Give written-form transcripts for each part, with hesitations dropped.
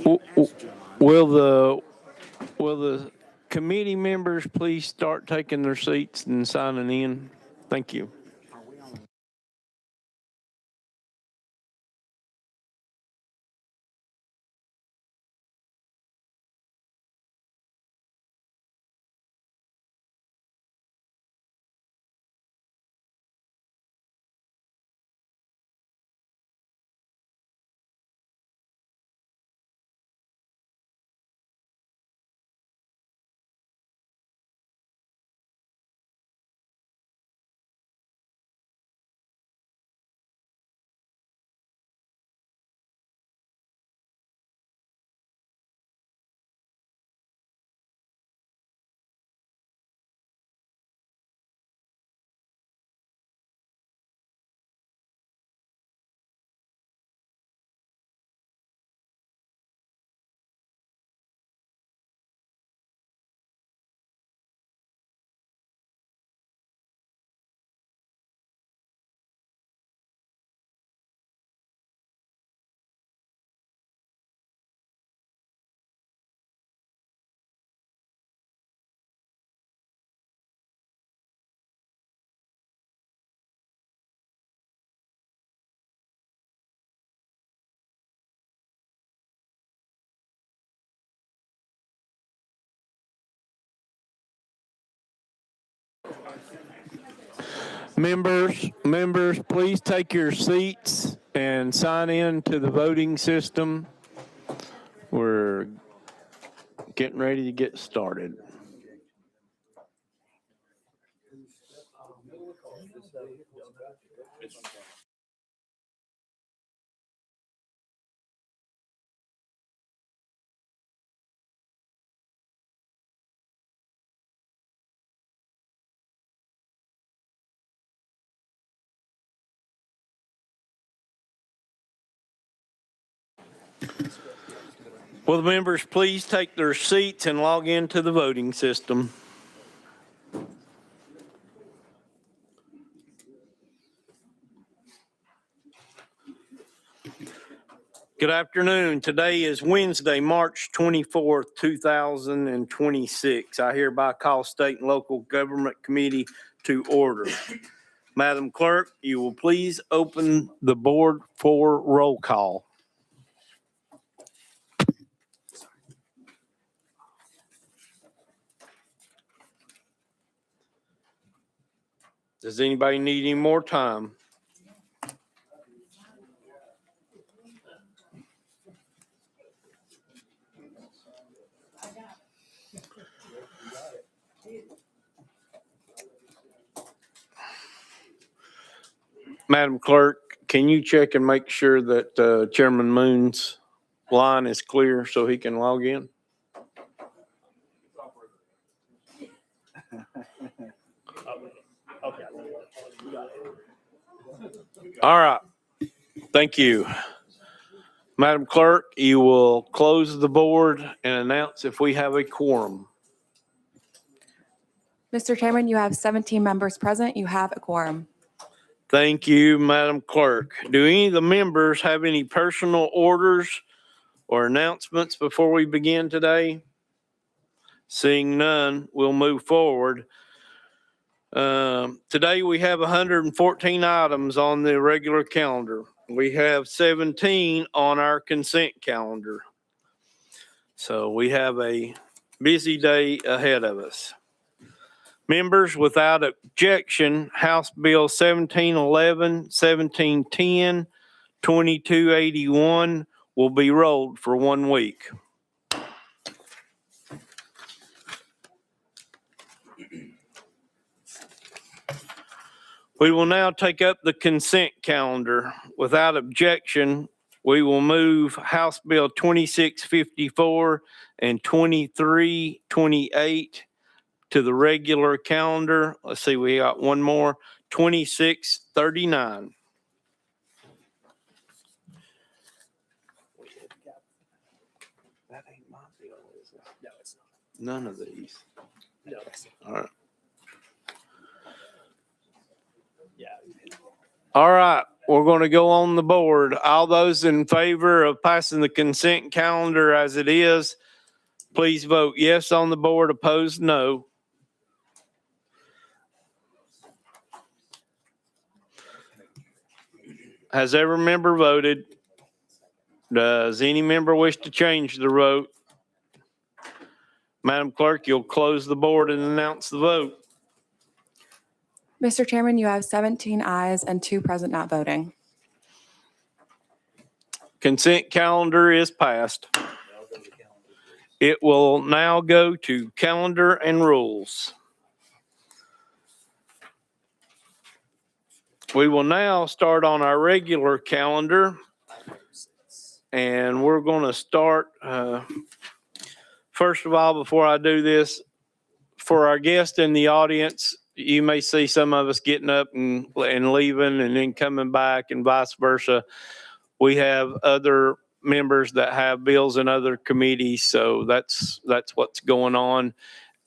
W- w- Will the committee members please start taking their seats and signing in? Thank you. Members, please take your seats and sign in to the voting system. We're getting ready to get started. Will the members please take their seats and log into the voting system? Good afternoon. Today is Wednesday, March 24th, 2026. I hereby call State and Local Government Committee to order. Madam Clerk, you will please open the board for roll call. Does anybody need any more time? Madam Clerk, can you check and make sure that Chairman Moon's line is clear so he can log in? All right. Thank you. Madam Clerk, you will close the board and announce if we have a quorum. Mr. Chairman, you have 17 members present. You have a quorum. Thank you, Madam Clerk. Do any of the members have any personal orders or announcements before we begin today? Seeing none, we'll move forward. Today we have 114 items on the regular calendar. We have 17 on our consent calendar. So we have a busy day ahead of us. Members, without objection, House Bill 1711, 1710, 2281 will be rolled for 1 week. We will now take up the consent calendar. Without objection, we will move House Bill 2654 and 2328 to the regular calendar. Let's see, we got one more, 2639. That ain't my bill, is it? No, it's not. None of these. No, it's not. All right. Yeah. All right. we're going to go on the board. All those in favor of passing the consent calendar as it is, please vote yes on the board. Opposed, no. Has every member voted? Does any member wish to change the vote? Madam Clerk, you'll close the board and announce the vote. Mr. Chairman, you have 17 ayes and 2 present not voting. Consent calendar is passed. It will now go to calendar and rules. We will now start on our regular calendar. And we're going to start, first of all, before I do this, for our guests in the audience, you may see some of us getting up and leaving and then coming back and vice versa. We have other members that have bills in other committees, so that's what's going on.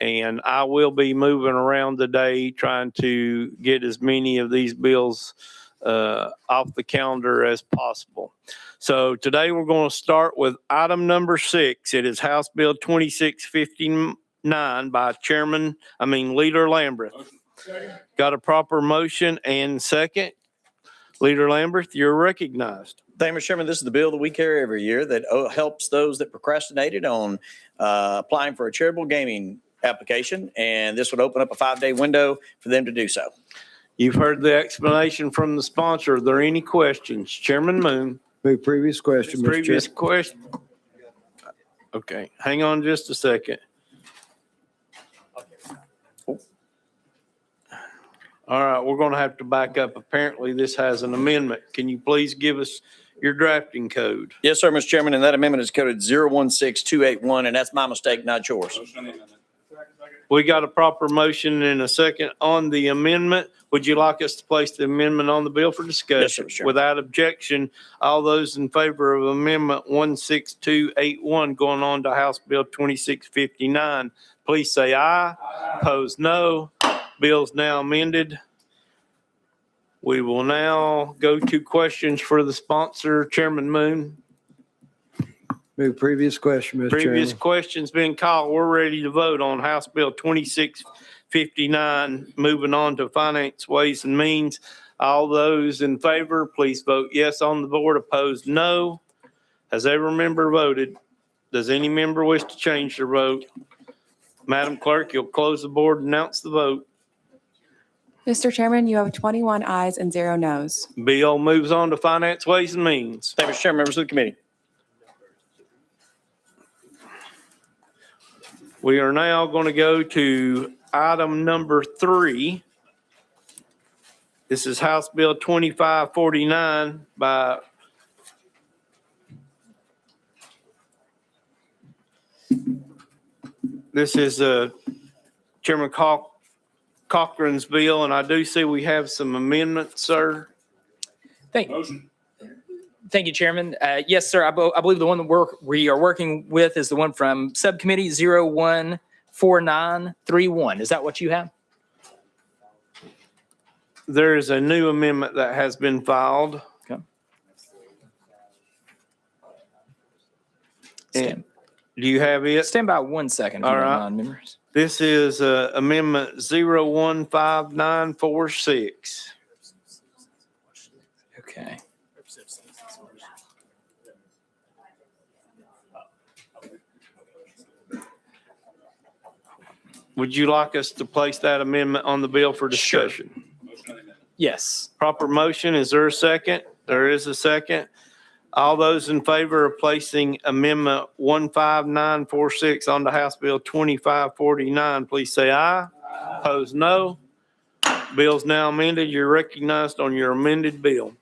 And I will be moving around today trying to get as many of these bills off the calendar as possible. So today we're going to start with item number 6. It is House Bill 2659 by Leader Lamberth. Got a proper motion and second. Leader Lamberth, you're recognized. Thank you, Mr. Chairman. This is the bill that we carry every year that helps those that procrastinated on applying for a charitable gaming application. And this would open up a 5-day window for them to do so. You've heard the explanation from the sponsor. Are there any questions? Chairman Moon. Move previous question, Mr. Chair. Previous question. Okay, hang on just a second. All right, we're going to have to back up. Apparently, this has an amendment. Can you please give us your drafting code? Yes, sir, Mr. Chairman. And that amendment is coded 016281, and that's my mistake, not yours. We got a proper motion and a second on the amendment. Would you like us to place the amendment on the bill for discussion? Yes, sir, Mr. Chairman. Without objection, all those in favor of Amendment 16281 going on to House Bill 2659, please say aye. Opposed, no. Bill's now amended. We will now go to questions for the sponsor, Chairman Moon. Move previous question, Mr. Previous Chairman. question's been called. We're ready to vote on House Bill 2659. Moving on to Finance, Ways and Means. All those in favor, please vote yes on the board. Opposed, no. Has every member voted? Does any member wish to change their vote? Madam Clerk, you'll close the board and announce the vote. Mr. Chairman, you have 21 ayes and 0 noes. Bill moves on to Finance, Ways and Means. Thank you, Mr. Chairman, members of the committee. We are now going to go to item number 3. This is House Bill 2549 by this is Chairman Cochran's bill, and I do see we have some amendments, sir. Thank you, Chairman. Yes, sir. I believe the one that we are working with is the one from Subcommittee 014931. Is that what you have? There is a new amendment that has been filed. Okay. And do you have it? Stand by 1 second, if All you don't right. mind, members. This is Amendment 015946. Okay. Would you like us to place that amendment on the bill for Sure. discussion? Yes. Proper motion. Is there a second? There is a second. All those in favor of placing Amendment 15946 on to House Bill 2549, please say aye. Opposed, no. Bill's now amended. You're recognized on your amended bill.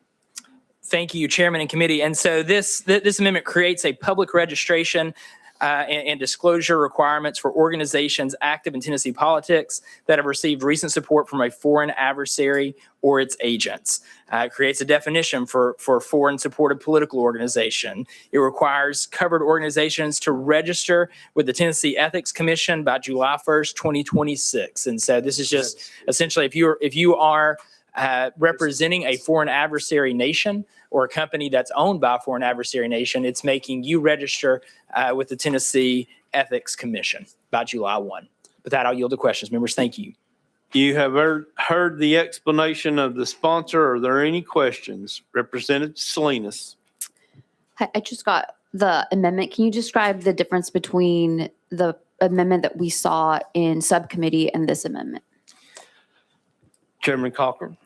Thank you, Chairman and Committee. And so this amendment creates a public registration and disclosure requirements for organizations active in Tennessee politics that have received recent support from a foreign adversary or its agents. It creates a definition for foreign supported political organization. It requires covered organizations to register with the Tennessee Ethics Commission by July 1st, 2026. And so this is just essentially if you are representing a foreign adversary nation or a company that's owned by a foreign adversary nation, it's making you register with the Tennessee Ethics Commission by July 1. With that, I'll yield to questions. Members, thank you. You have heard the explanation of the sponsor. Are there any questions? Representative Salinas. I just got the amendment. Can you describe the difference between the amendment that we saw in subcommittee and this amendment? Chairman Cochran.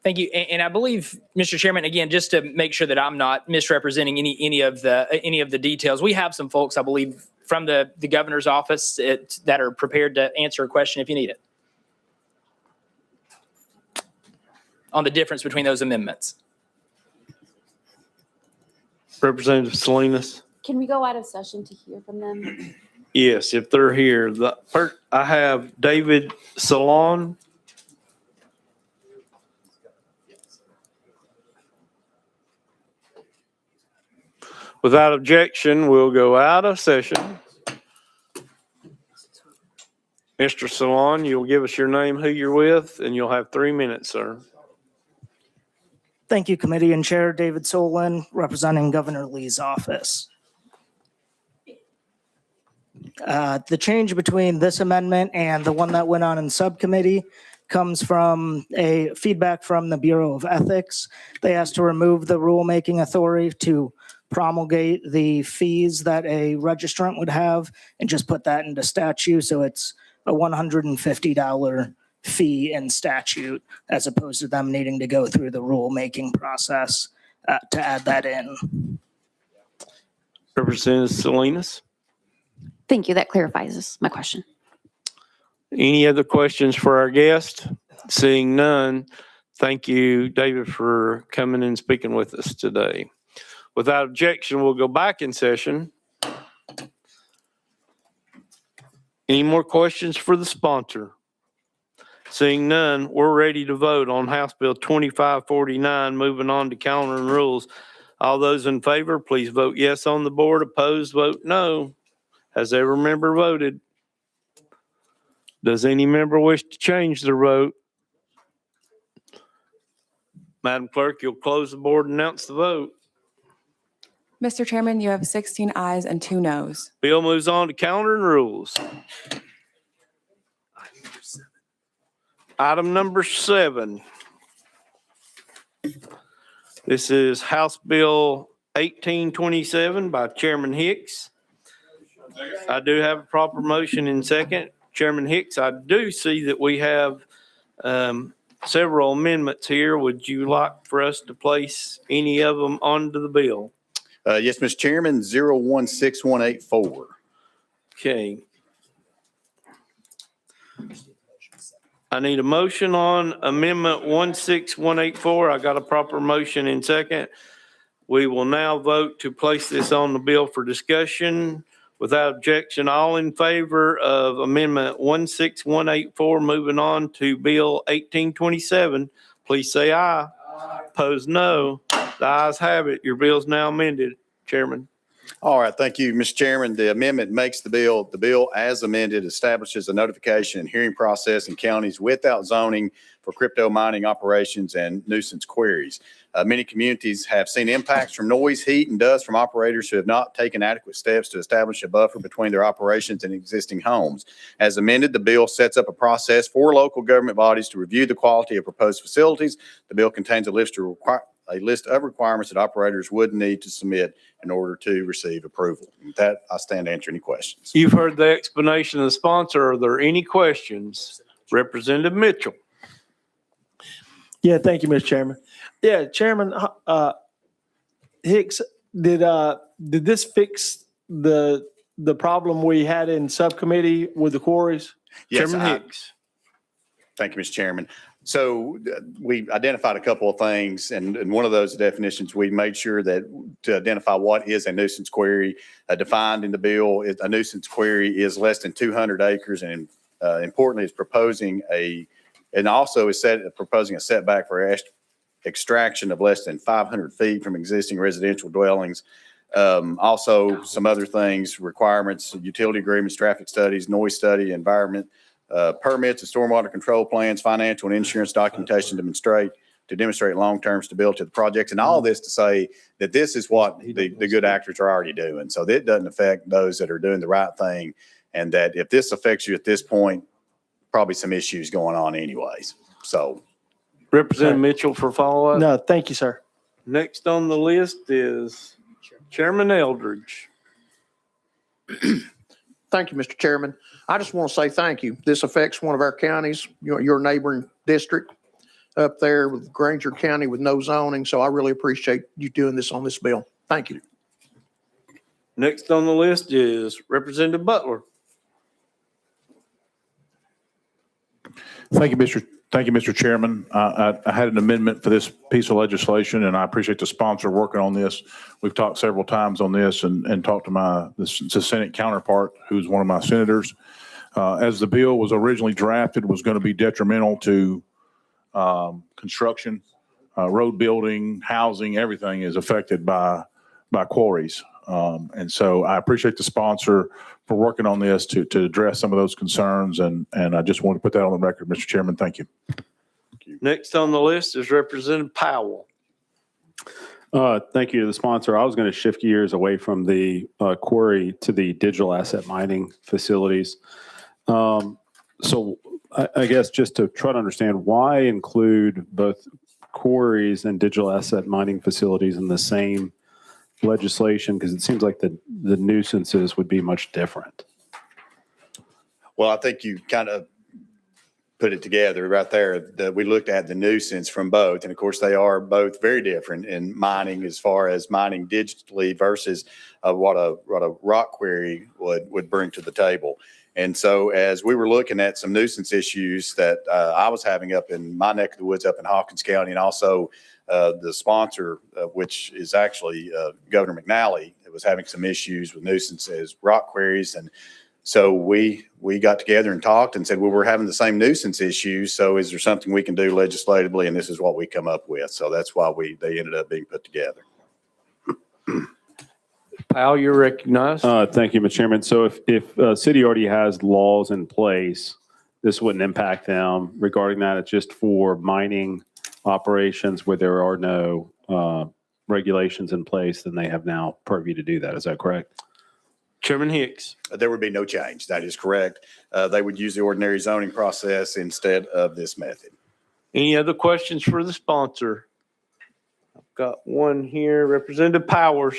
Thank you. And I believe, Mr. Chairman, again, just to make sure that I'm not misrepresenting any of the details, we have some folks, I believe, from the governor's office that are prepared to answer a question if you need it on the difference between those amendments. Representative Salinas. Can we go out of session to hear from them? Yes, if they're here. I have David Salon. Without objection, we'll go out of session. Mr. Salon, you'll give us your name, who you're with, and you'll have 3 minutes, sir. Thank you, Committee and Chair David Solon, representing Governor Lee's office. The change between this amendment and the one that went on in subcommittee comes from a feedback from the Bureau of Ethics. They asked to remove the rulemaking authority to promulgate the fees that a registrant would have and just put that into statute. So it's a $150 fee in statute as opposed to them needing to go through the rulemaking process to add that in. Representative Salinas. Thank you. That clarifies my question. Any other questions for our guest? Seeing none, thank you, David, for coming and speaking with us today. Without objection, we'll go back in session. Any more questions for the sponsor? Seeing none, we're ready to vote on House Bill 2549, moving on to calendar and rules. All those in favor, please vote yes on the board. Opposed, vote no. Has every member voted? Does any member wish to change their vote? Madam Clerk, you'll close the board and announce the vote. Mr. Chairman, you have 16 ayes and 2 noes. Bill moves on to calendar and rules. Item number 7. This is House Bill 1827 by Chairman Hicks. I do have a proper motion in second. Chairman Hicks, I do see that we have several amendments here. Would you like for us to place any of them onto the bill? Yes, Mr. Chairman, 016184. Okay. I need a motion on amendment 16184. I got a proper motion in second. We will now vote to place this on the bill for discussion. Without objection, all in favor of amendment 16184, moving on to bill 1827, please say aye. Opposed, no. The ayes have it. Your bill is now amended, Chairman. All right, thank you, Mr. Chairman. The amendment makes the bill as amended establishes a notification and hearing process in counties without zoning for crypto mining operations and nuisance queries. Many communities have seen impacts from noise, heat, and dust from operators who have not taken adequate steps to establish a buffer between their operations and existing homes. As amended, the bill sets up a process for local government bodies to review the quality of proposed facilities. The bill contains a list of requirements that operators would need to submit in order to receive approval. With that, I stand to answer any questions. You've heard the explanation of the sponsor. Are there any questions? Representative Mitchell. Yeah, thank you, Mr. Chairman. Yeah, Chairman Hicks, did this fix the problem we had in subcommittee with the quarries? Yes, Chairman Hicks. Thank you, Mr. Chairman. So we identified a couple of things, and one of those definitions, we made sure that to identify what is a nuisance query defined in the bill. A nuisance query is less than 200 acres, and importantly, is proposing proposing a setback for extraction of less than 500 feet from existing residential dwellings. Also, some other things, requirements, utility agreements, traffic studies, noise study, environment permits and stormwater control plans, financial and insurance documentation to demonstrate long-term stability of the projects. And all this to say that this is what the good actors are already doing. So that doesn't affect those that are doing the right thing. And that if this affects you at this point, probably some issues going on anyways. So Representative Mitchell for follow-up. No, thank you, sir. Next on the list is Chairman Eldridge. Thank you, Mr. Chairman. I just want to say thank you. This affects one of our counties, your neighboring district up there with Granger County with no zoning. So I really appreciate you doing this on this bill. Thank you. Next on the list is Representative Butler. Thank you, Mr. Chairman. I had an amendment for this piece of legislation, and I appreciate the sponsor working on this. We've talked several times on this and talked to the Senate counterpart, who's one of my senators. As the bill was originally drafted, was going to be detrimental to construction, road building, housing, everything is affected by quarries. And so I appreciate the sponsor for working on this to address some of those concerns. And I just want to put that on the record, Mr. Chairman. Thank you. Next on the list is Representative Powell. Thank you to the sponsor. I was going to shift gears away from the quarry to the digital asset mining facilities. So I guess just to try to understand, why include both quarries and digital asset mining facilities in the same legislation? Because it seems like the nuisances would be much different. Well, I think you kind of put it together right there, that we looked at the nuisance from both. And of course, they are both very different in mining, as far as mining digitally versus what a rock quarry would bring to the table. And so as we were looking at some nuisance issues that I was having up in my neck of the woods up in Hawkins County, and also the sponsor, which is actually Governor McNally, that was having some issues with nuisances, rock quarries. And so we got together and talked and said, well, we're having the same nuisance issues. So is there something we can do legislatively? And this is what we come up with. So that's why they ended up being put together. Powell, you're recognized. Thank you, Mr. Chairman. So if a city already has laws in place, this wouldn't impact them regarding that. It's just for mining operations where there are no regulations in place, then they have now purview to do that. Is that correct? Chairman Hicks. There would be no change. That is correct. They would use the ordinary zoning process instead of this method. Any other questions for the sponsor? I've got one here. Representative Powers.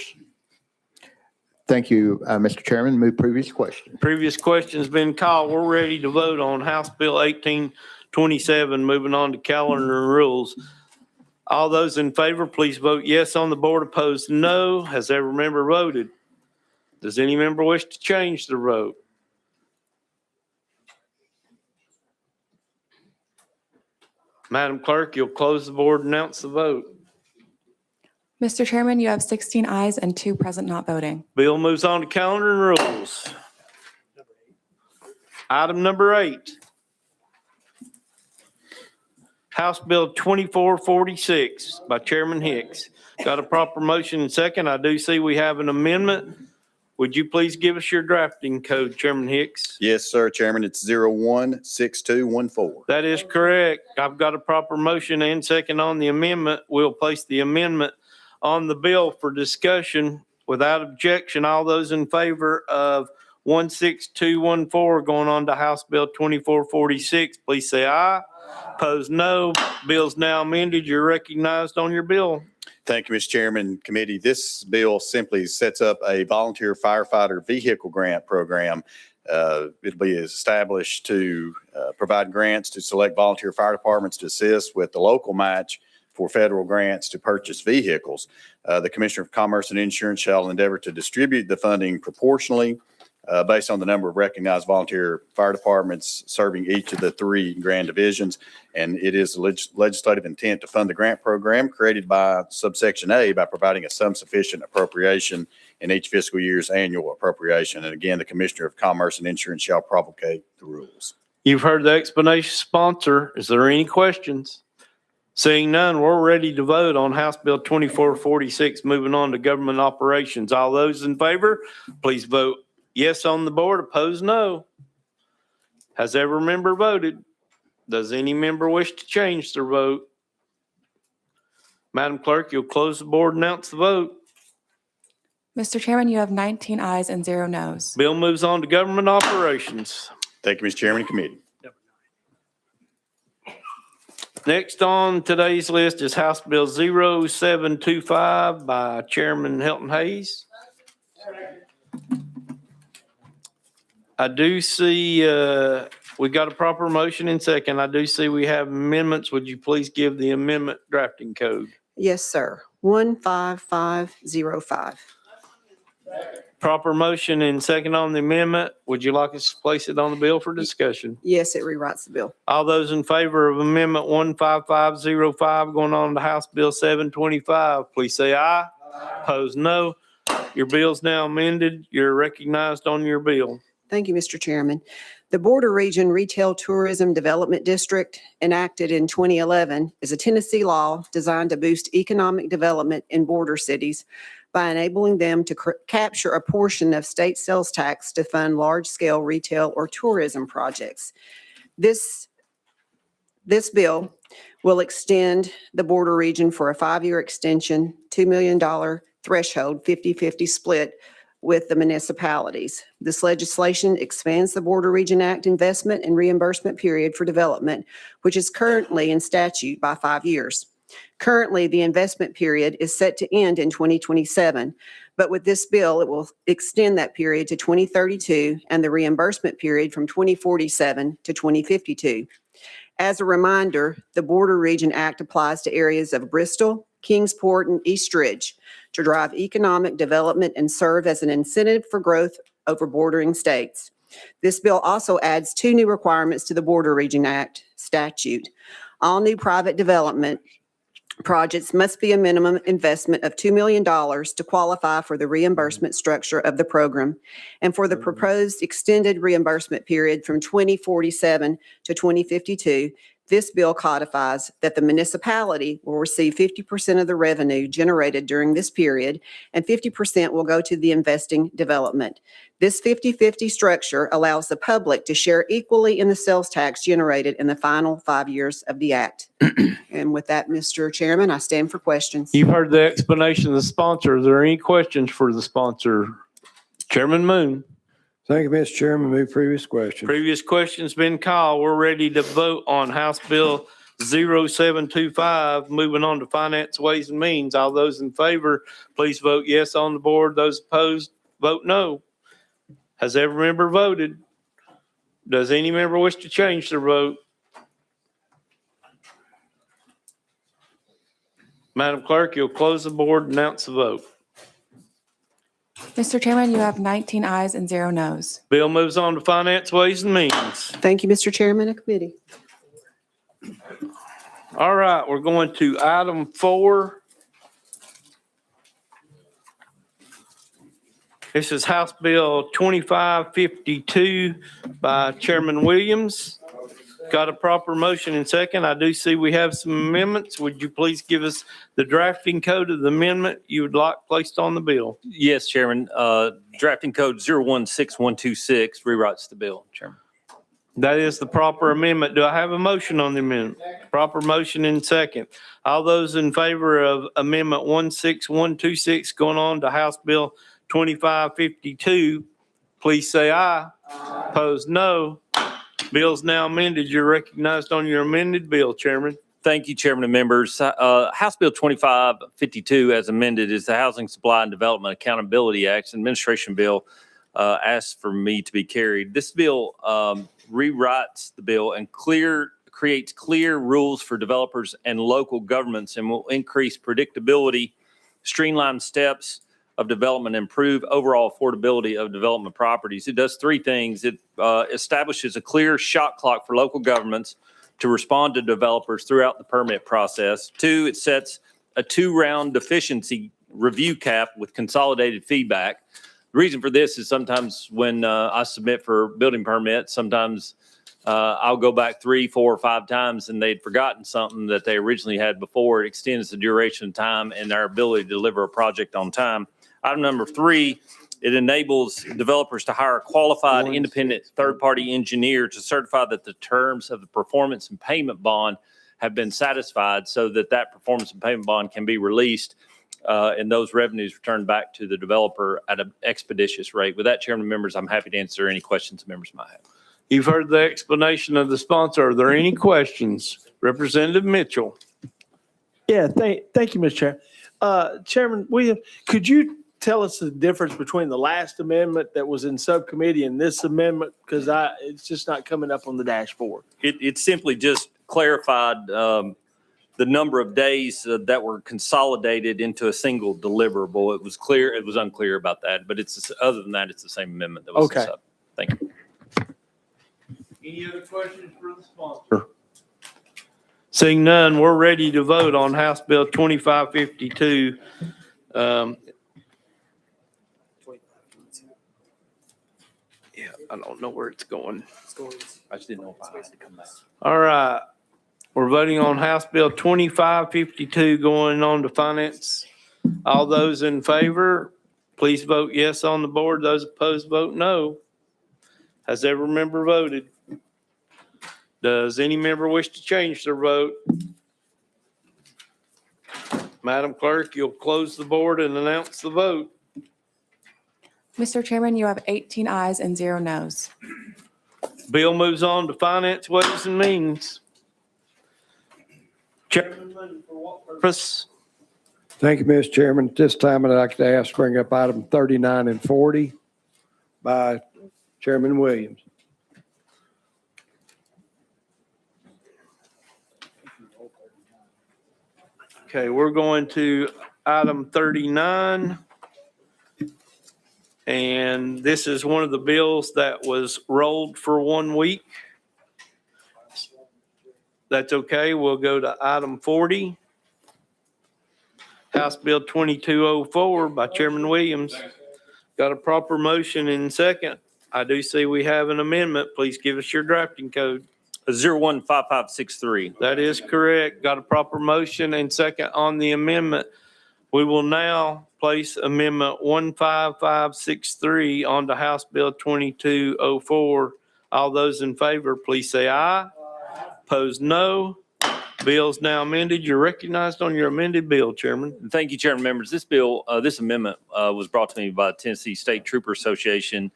Thank you, Mr. Chairman. Move previous question. Previous question's been called. We're ready to vote on House Bill 1827. Moving on to calendar and rules. All those in favor, please vote yes on the board. Opposed, no. Has every member voted? Does any member wish to change their vote? Madam Clerk, you'll close the board and announce the vote. Mr. Chairman, you have 16 ayes and 2 present not voting. Bill moves on to calendar and rules. Item number 8. House Bill 2446 by Chairman Hicks. Got a proper motion and second. I do see we have an amendment. Would you please give us your drafting code, Chairman Hicks? Yes, sir, Chairman. It's 016214. That is correct. I've got a proper motion and second on the amendment. We'll place the amendment on the bill for discussion. Without objection, all those in favor of 16214 going on to House Bill 2446, please say aye. Opposed, no. Bill's now amended. You're recognized on your bill. Thank you, Mr. Chairman, committee. This bill simply sets up a volunteer firefighter vehicle grant program. It'll be established to provide grants to select volunteer fire departments to assist with the local match for federal grants to purchase vehicles. The Commissioner of Commerce and Insurance shall endeavor to distribute the funding proportionally based on the number of recognized volunteer fire departments serving each of the 3 grand divisions. And it is the legislative intent to fund the grant program created by subsection A by providing a sum sufficient appropriation in each fiscal year's annual appropriation. And again, the Commissioner of Commerce and Insurance shall promulgate the rules. You've heard the explanation, sponsor. Is there any questions? Seeing none, we're ready to vote on House Bill 2446, moving on to government operations. All those in favor, please vote yes on the board. Opposed, no. Has every member voted? Does any member wish to change their vote? Madam Clerk, you'll close the board and announce the vote. Mr. Chairman, you have 19 ayes and 0 noes. Bill moves on to government operations. Thank you, Mr. Chairman and committee. Next on today's list is House Bill 0725 by Chairman Hilton Hayes. I do see, we got a proper motion and second. I do see we have amendments. Would you please give the amendment drafting code? Yes, sir. 15505. Proper motion and second on the amendment. Would you like us to place it on the bill for discussion? Yes, it rewrites the bill. All those in favor of Amendment 15505 going on to House Bill 725, please say aye. Opposed, no. Your bill's now amended. You're recognized on your bill. Thank you, Mr. Chairman. The Border Region Retail Tourism Development District, enacted in 2011, is a Tennessee law designed to boost economic development in border cities by enabling them to capture a portion of state sales tax to fund large-scale retail or tourism projects. This bill will extend the border region for a 5-year extension, $2 million threshold, 50-50 split with the municipalities. This legislation expands the Border Region Act investment and reimbursement period for development, which is currently in statute, by 5 years. Currently, the investment period is set to end in 2027, but with this bill, it will extend that period to 2032 and the reimbursement period from 2047 to 2052. As a reminder, the Border Region Act applies to areas of Bristol, Kingsport, and East Ridge to drive economic development and serve as an incentive for growth over bordering states. This bill also adds 2 new requirements to the Border Region Act statute. All new private development projects must be a minimum investment of $2 million to qualify for the reimbursement structure of the program. And for the proposed extended reimbursement period from 2047 to 2052, this bill codifies that the municipality will receive 50% of the revenue generated during this period, and 50% will go to the investing development. This 50-50 structure allows the public to share equally in the sales tax generated in the final 5 years of the act. And with that, Mr. Chairman, I stand for questions. You've heard the explanation of the sponsor. Are there any questions for the sponsor? Chairman Moon. Thank you, Mr. Chairman. Move previous question. Previous question's been called. We're ready to vote on House Bill 0725. Moving on to Finance, Ways and Means. All those in favor, please vote yes on the board. Those opposed, vote no. Has every member voted? Does any member wish to change their vote? Madam Clerk, you'll close the board and announce the vote. Mr. Chairman, you have 19 ayes and 0 noes. Bill moves on to Finance, Ways and Means. Thank you, Mr. Chairman and committee. All right, we're going to item 4. This is House Bill 2552 by Chairman Williams. Got a proper motion and second. I do see we have some amendments. Would you please give us the drafting code of the amendment you would like placed on the bill? Yes, Chairman. Drafting code 016126 rewrites the bill, Chairman. That is the proper amendment. Do I have a motion on the amendment? Proper motion and second. All those in favor of Amendment 16126 going on to House Bill 2552, please say aye. Opposed, no. Bill's now amended. You're recognized on your amended bill, Chairman. Thank you, Chairman and members. House Bill 2552, as amended, is the Housing Supply and Development Accountability Act administration bill asked for me to be carried. This bill rewrites the bill and creates clear rules for developers and local governments and will increase predictability, streamline steps of development, improve overall affordability of development properties. It does 3 things. It establishes a clear shot clock for local governments to respond to developers throughout the permit process. 2, it sets a 2-round deficiency review cap with consolidated feedback. The reason for this is sometimes when I submit for building permits, sometimes I'll go back 3, 4, or 5 times and they'd forgotten something that they originally had before. It extends the duration of time and our ability to deliver a project on time. Item number 3 It enables developers to hire a qualified, independent, third-party engineer to certify that the terms of the performance and payment bond have been satisfied so that that performance and payment bond can be released and those revenues returned back to the developer at an expeditious rate. With that, Chairman and members, I'm happy to answer any questions members might have. You've heard the explanation of the sponsor. Are there any questions? Representative Mitchell. Yeah, thank you, Mr. Chair. Chairman Williams, could you tell us the difference between the last amendment that was in subcommittee and this amendment? Because it's just not coming up on the dashboard. It simply just clarified the number of days that were consolidated into a single deliverable. It was clear, it was unclear about that, but other than that, it's the same amendment that was Okay. sub. Thank you. Any other questions for the sponsor? Seeing none, we're ready to vote on House Bill 2552. Yeah, I don't know where it's going. I just didn't know if I had to come back. All right. We're voting on House Bill 2552 going on to finance. All those in favor, please vote yes on the board. Those opposed, vote no. Has every member voted? Does any member wish to change their vote? Madam Clerk, you'll close the board and announce the vote. Mr. Chairman, you have 18 ayes and 0 noes. Bill moves on to Finance, Ways and Means. Chairman, for what purpose? Thank you, Mr. Chairman. At this time, I'd like to ask, bring up item 39 and 40 by Chairman Williams. Okay, we're going to item 39. And this is one of the bills that was rolled for 1 week. That's okay. We'll go to item 40. House Bill 2204 by Chairman Williams. Got a proper motion in second. I do see we have an amendment. Please give us your drafting code. 015563. That is correct. Got a proper motion and second on the amendment. We will now place Amendment 15563 onto House Bill 2204. All those in favor, please say aye. Opposed, no. Bill's now amended. You're recognized on your amended bill, Chairman. Thank you, Chairman members. This bill, this amendment was brought to me by the Tennessee State Trooper Association.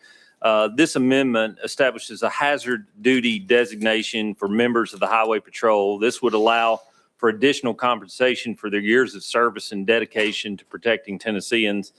This amendment establishes a hazard duty designation for members of the Highway Patrol. This would allow for additional compensation for their years of service and dedication to protecting Tennesseans.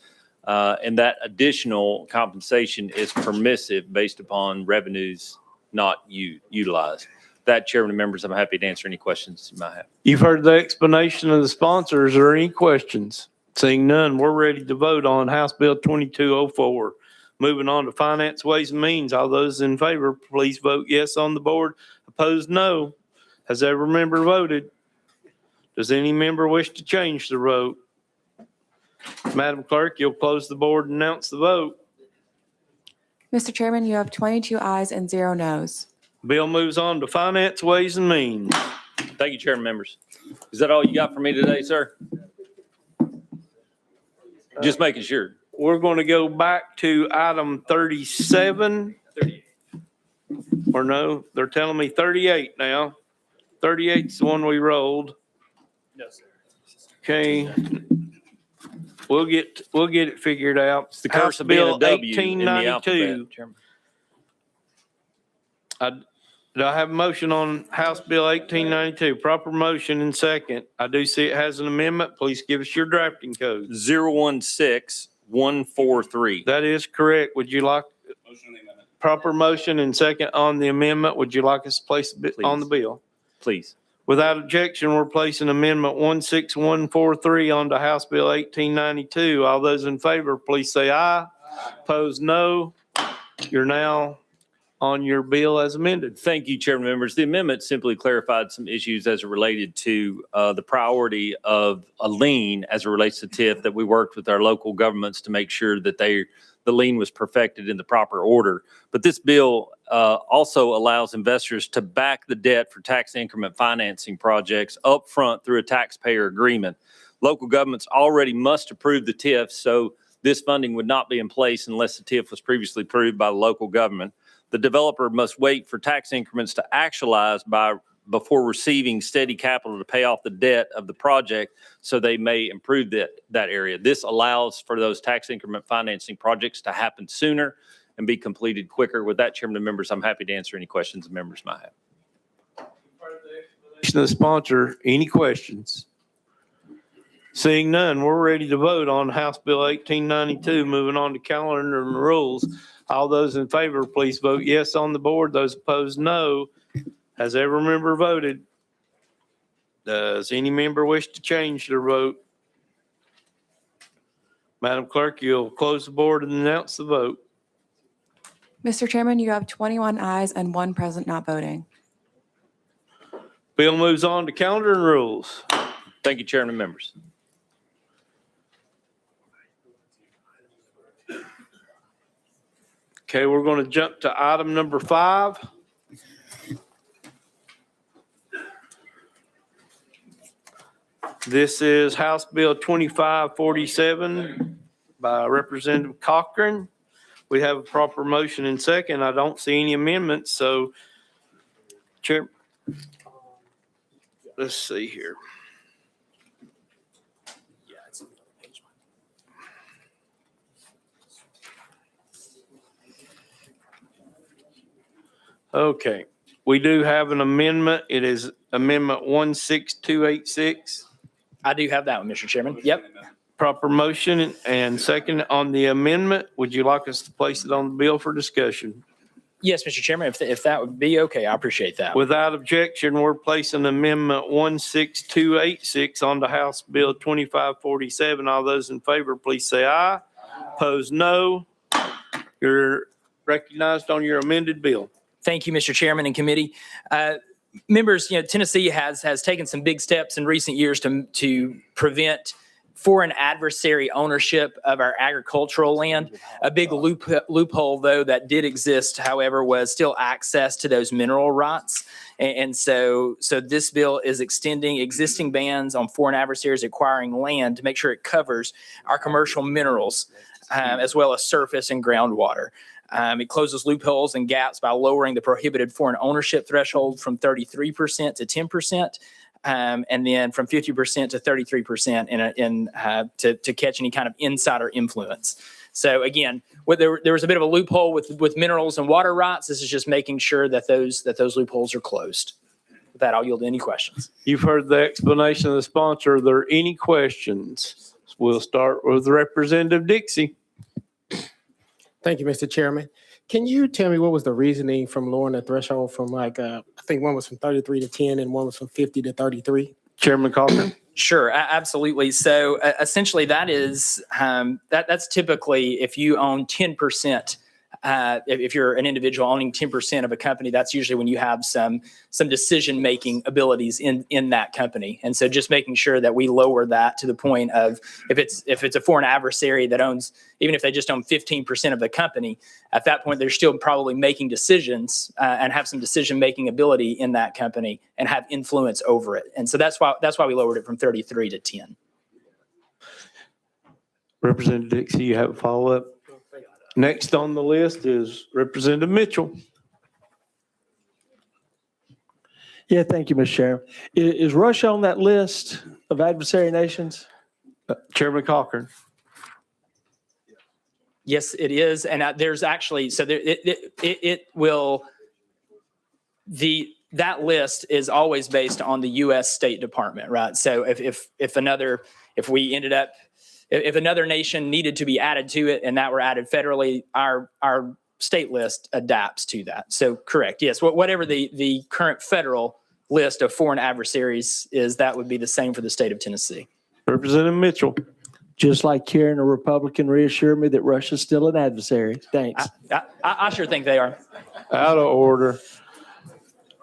And that additional compensation is permissive based upon revenues not utilized. That, Chairman and members, I'm happy to answer any questions you might have. You've heard the explanation of the sponsors. Are there any questions? Seeing none, we're ready to vote on House Bill 2204. Moving on to Finance, Ways and Means. All those in favor, please vote yes on the board. Opposed, no. Has every member voted? Does any member wish to change their vote? Madam Clerk, you'll close the board and announce the vote. Mr. Chairman, you have 22 ayes and 0 noes. Bill moves on to Finance, Ways and Means. Thank you, Chairman members. Is that all you got for me today, sir? Just making sure. We're going to go back to item 37. Or no, they're telling me 38 now. 38's the one we rolled. No, sir. Okay. We'll get it figured out. It's the curse of being a W in the 1892. alphabet, Chairman. Do I have a motion on House Bill 1892? Proper motion and second. I do see it has an amendment. Please give us your drafting code. 016143. That is correct. Would you like proper motion and second on the amendment? Would you like us to place it on the bill? Please. Without objection, we're placing Amendment 16143 onto House Bill 1892. All those in favor, please say aye. Opposed, no. You're now on your bill as amended. Thank you, Chairman members. The amendment simply clarified some issues as it related to the priority of a lien as it relates to TIF, that we worked with our local governments to make sure that the lien was perfected in the proper order. But this bill also allows investors to back the debt for tax increment financing projects upfront through a taxpayer agreement. Local governments already must approve the TIF, so This funding would not be in place unless the TIF was previously approved by the local government. The developer must wait for tax increments to actualize before receiving steady capital to pay off the debt of the project, so they may improve that area. This allows for those tax increment financing projects to happen sooner and be completed quicker. With that, Chairman and members, I'm happy to answer any questions the members might have. The sponsor, any questions? Seeing none, we're ready to vote on House Bill 1892. Moving on to calendar and rules. All those in favor, please vote yes on the board. Those opposed, no. Has every member voted? Does any member wish to change their vote? Madam Clerk, you'll close the board and announce the vote. Mr. Chairman, you have 21 ayes and 1 present not voting. Bill moves on to calendar and rules. Thank you, Chairman and members. Okay, we're going to jump to item number 5. This is House Bill 2547 by Representative Cochran. We have a proper motion and second. I don't see any amendments, so Chair, let's see here. Okay, we do have an amendment. It is Amendment 16286. I do have that one, Mr. Chairman. Yep. Proper motion and second on the amendment. Would you like us to place it on the bill for discussion? Yes, Mr. Chairman, if that would be okay, I appreciate that. Without objection, we're placing Amendment 16286 on the House Bill 2547. All those in favor, please say aye. Opposed, no. You're recognized on your amended bill. Thank you, Mr. Chairman and committee. Members, Tennessee has taken some big steps in recent years to prevent foreign adversary ownership of our agricultural land. A big loophole, though, that did exist, however, was still access to those mineral rights. And so this bill is extending existing bans on foreign adversaries acquiring land to make sure it covers our commercial minerals, as well as surface and groundwater. It closes loopholes and gaps by lowering the prohibited foreign ownership threshold from 33% to 10%, and then from 50% to 33% to catch any kind of insider influence. So again, there was a bit of a loophole with minerals and water rights. This is just making sure that those loopholes are closed. With that, I'll yield to any questions. You've heard the explanation of the sponsor. Are there any questions? We'll start with Representative Dixie. Thank you, Mr. Chairman. Can you tell me what was the reasoning from lowering the threshold from I think one was from 33 to 10 and one was from 50 to 33? Chairman Cochran? Sure, absolutely. So essentially that is, that's typically if you own 10%, if you're an individual owning 10% of a company, that's usually when you have some decision-making abilities in that company. And so just making sure that we lower that to the point of if it's a foreign adversary that owns, even if they just own 15% of the company, at that point, they're still probably making decisions and have some decision-making ability in that company and have influence over it. And so that's why we lowered it from 33 to 10. Representative Dixie, you have a follow-up? Next on the list is Representative Mitchell. Yeah, thank you, Mr. Chairman. Is Russia on that list of adversary nations? Chairman Cochran. Yes, it is. And there's actually, so there, it will, that list is always based on the U.S. State Department, right? So if another nation needed to be added to it and that were added federally, our state list adapts to that. So correct. Yes. Whatever the current federal list of foreign adversaries is, that would be the same for the state of Tennessee. Representative Mitchell. Just like Karen, a Republican, reassured me that Russia's still an adversary. Thanks. I sure think they are. Out of order.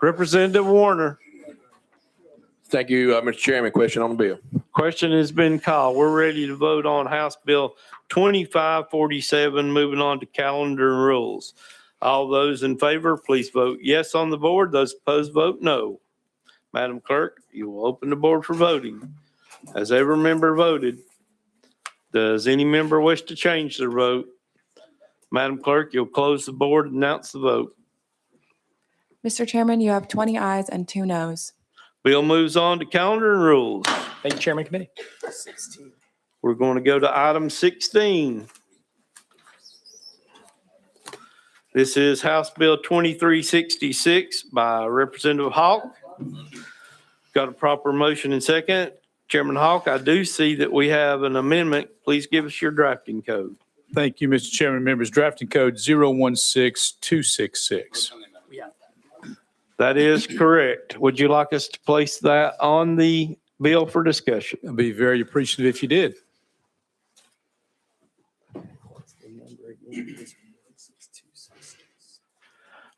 Representative Warner. Thank you, Mr. Chairman. Question on the bill. Question has been called. We're ready to vote on House Bill 2547, moving on to calendar and rules. All those in favor, please vote yes on the board. Those opposed, vote no. Madam Clerk, you will open the board for voting. Has every member voted? Does any member wish to change their vote? Madam Clerk, you'll close the board and announce the vote. Mr. Chairman, you have 20 ayes and 2 noes. Bill moves on to calendar and rules. Thank you, Chairman and Committee. We're going to go to item 16. This is House Bill 2366 by Representative Hawk. Got a proper motion and second. Chairman Hawk, I do see that we have an amendment. Please give us your drafting code. Thank you, Mr. Chairman. Members, drafting code 016266. That is correct. Would you like us to place that on the bill for discussion? I'd be very appreciative if you did.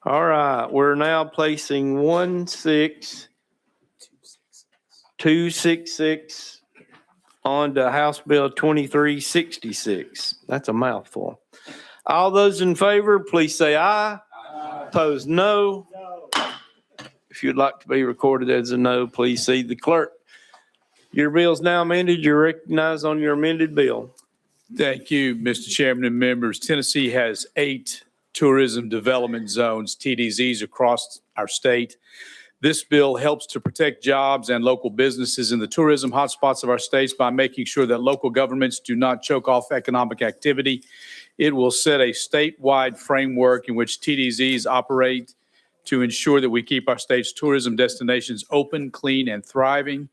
All right, we're now placing 16266 on to House Bill 2366. That's a mouthful. All those in favor, please say aye. Opposed, no. If you'd like to be recorded as a no, please see the clerk. Your bill's now amended. You're recognized on your amended bill. Thank you, Mr. Chairman and members. Tennessee has 8 tourism development zones, TDZs, across our state. This bill helps to protect jobs and local businesses in the tourism hotspots of our states by making sure that local governments do not choke off economic activity. It will set a statewide framework in which TDZs operate to ensure that we keep our state's tourism destinations open, clean, and thriving.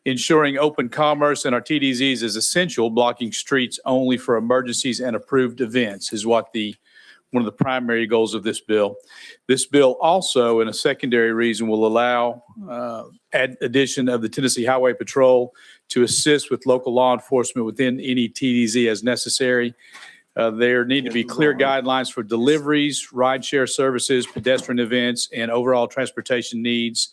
Ensuring open commerce in our TDZs is essential. Blocking streets only for emergencies and approved events is one of the primary goals of this bill. This bill also, in a secondary reason, will allow addition of the Tennessee Highway Patrol to assist with local law enforcement within any TDZ as necessary. There need to be clear guidelines for deliveries, rideshare services, pedestrian events, and overall transportation needs.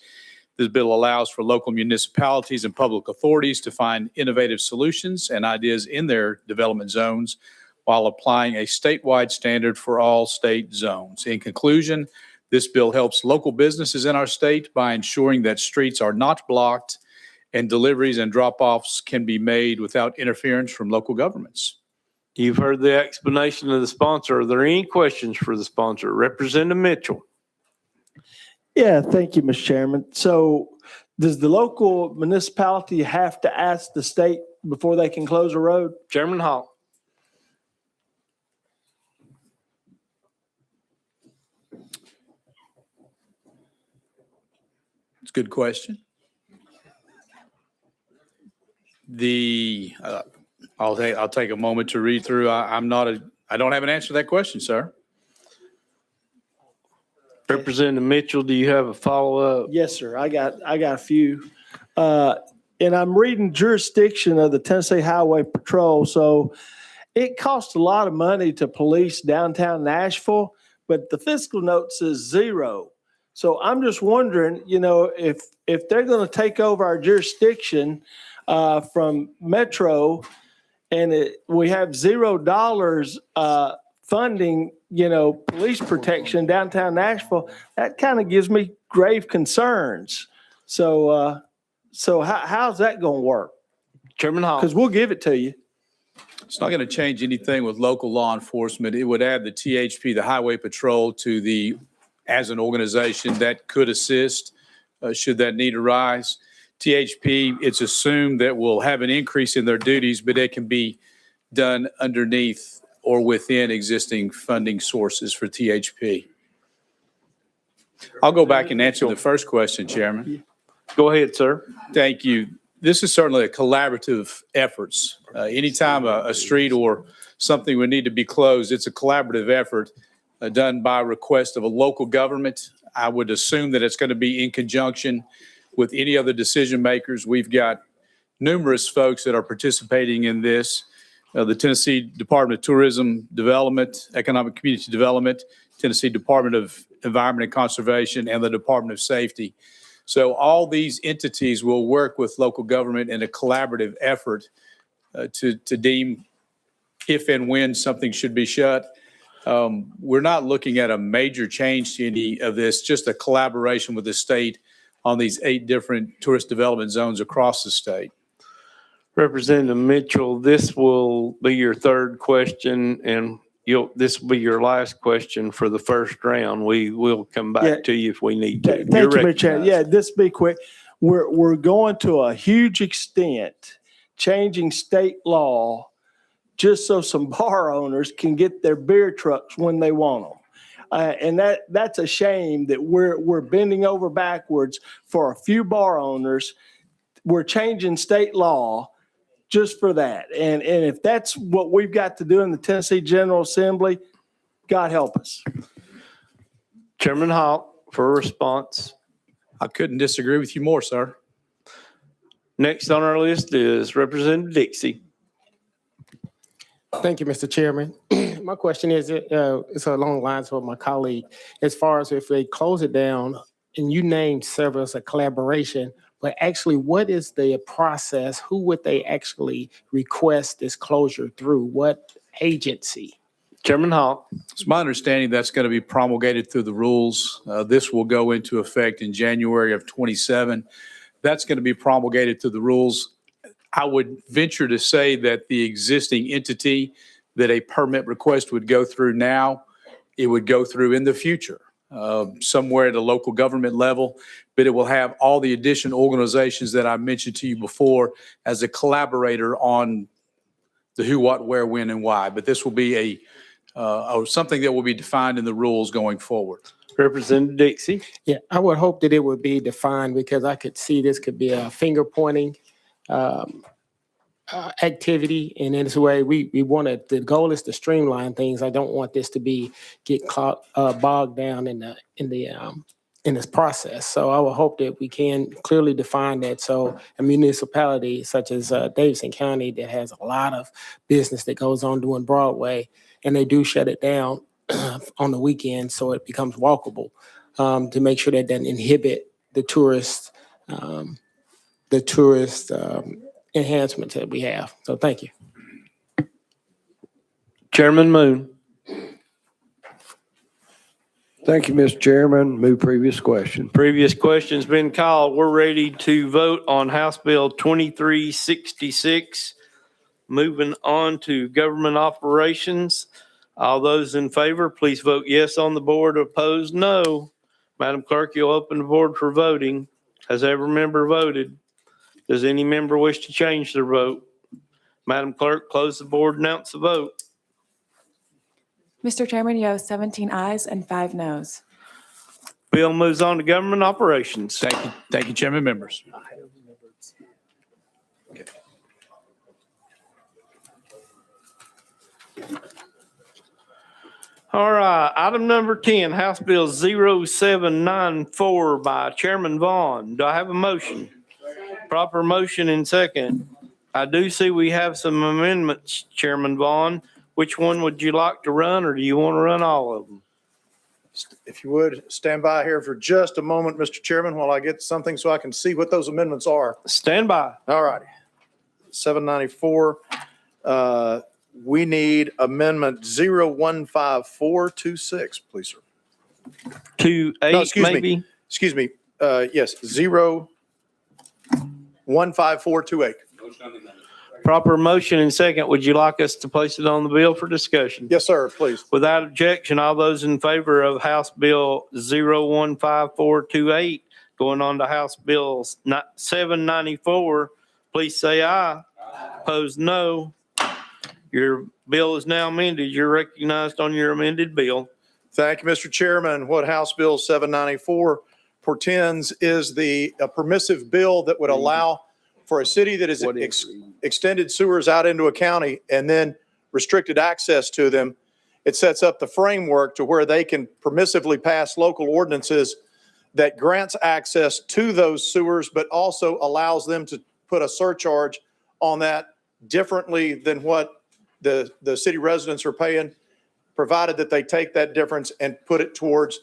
This bill allows for local municipalities and public authorities to find innovative solutions and ideas in their development zones while applying a statewide standard for all state zones. In conclusion, this bill helps local businesses in our state by ensuring that streets are not blocked and deliveries and drop-offs can be made without interference from local governments. You've heard the explanation of the sponsor. Are there any questions for the sponsor? Representative Mitchell. Yeah, thank you, Mr. Chairman. So does the local municipality have to ask the state before they can close a road? Chairman Hall. It's a good question. I'll take a moment to read through. I don't have an answer to that question, sir. Representative Mitchell, do you have a follow-up? Yes, sir. I got a few. And I'm reading jurisdiction of the Tennessee Highway Patrol. So it costs a lot of money to police downtown Nashville, but the fiscal note says 0. So I'm just wondering, if they're going to take over our jurisdiction from Metro and we have $0 funding, police protection downtown Nashville, that kind of gives me grave concerns. So how's that going to work? Chairman Hall. Because we'll give it to you. It's not going to change anything with local law enforcement. It would add the THP, the Highway Patrol, as an organization that could assist should that need arise. THP, it's assumed that will have an increase in their duties, but it can be done underneath or within existing funding sources for THP. I'll go back and answer the first question, Chairman. Go ahead, sir. Thank you. This is certainly a collaborative efforts. Anytime a street or something would need to be closed, it's a collaborative effort done by request of a local government. I would assume that it's going to be in conjunction with any other decision makers. We've got numerous folks that are participating in this. The Tennessee Department of Tourism Development, Economic Community Development, Tennessee Department of Environment and Conservation, and the Department of Safety. So all these entities will work with local government in a collaborative effort to deem if and when something should be shut. We're not looking at a major change to any of this, just a collaboration with the state on these 8 different tourist development zones across the state. Representative Mitchell, this will be your third question, and this will be your last question for the first round. We will come Yeah. back to you if we need to. Thank You're you, Mr. Chair. recognized. Yeah, this be quick. We're going to a huge extent, changing state law just so some bar owners can get their beer trucks when they want them. And that's a shame that we're bending over backwards for a few bar owners. We're changing state law just for that. And if that's what we've got to do in the Tennessee General Assembly, God help us. Chairman Hawk for a response. I couldn't disagree with you more, sir. Next on our list is Representative Dixie. Thank you, Mr. Chairman. My question is, it's along the lines of my colleague, as far as if they close it down, and you named several as a collaboration, but actually, what is the process? Who would they actually request this closure through? What agency? Chairman Hawk. It's my understanding that's going to be promulgated through the rules. This will go into effect in January of '27. That's going to be promulgated through the rules. I would venture to say that the existing entity that a permit request would go through now, it would go through in the future, somewhere at a local government level, but it will have all the additional organizations that I mentioned to you before as a collaborator on the who, what, where, when, and why. But this will be something that will be defined in the rules going forward. Representative Dixie. Yeah, I would hope that it would be defined because I could see this could be a finger pointing activity. And in this way, we wanted, the goal is to streamline things. I don't want this to get bogged down in this process. So I would hope that we can clearly define that. So a municipality such as Davidson County that has a lot of business that goes on doing Broadway, and they do shut it down on the weekend so it becomes walkable, to make sure that doesn't inhibit the tourist enhancements that we have. So thank you. Chairman Moon. Thank you, Mr. Chairman. Move previous question. Previous question's been called. We're ready to vote on House Bill 2366. Moving on to government operations. All those in favor, please vote yes on the board. Opposed, no. Madam Clerk, you'll open the board for voting. Has every member voted? Does any member wish to change their vote? Madam Clerk, close the board, announce the vote. Mr. Chairman, you have 17 ayes and 5 noes. Bill moves on to government operations. Thank you, Chairman, members. All right, item number 10, House Bill 0794 by Chairman Vaughn. Do I have a motion? Proper motion and second. I do see we have some amendments, Chairman Vaughn. Which one would you like to run, or do you want to run all of them? If you would, stand by here for just a moment, Mr. Chairman, while I get something so I can see what those amendments are. Stand by. All righty. 794. We need amendment 015426, please, sir. 28, maybe? Excuse me. Yes, 015428. Proper motion and second. Would you like us to place it on the bill for discussion? Yes, sir, please. Without objection, all those in favor of House Bill 015428 going on to House Bill 794, please say aye. Opposed, no. Your bill is now amended. You're recognized on your amended bill. Thank you, Mr. Chairman. What House Bill 794 portends is a permissive bill that would allow for a city that has extended sewers out into a county and then restricted access to them. It sets up the framework to where they can permissively pass local ordinances that grants access to those sewers, but also allows them to put a surcharge on that differently than what the city residents are paying, provided that they take that difference and put it towards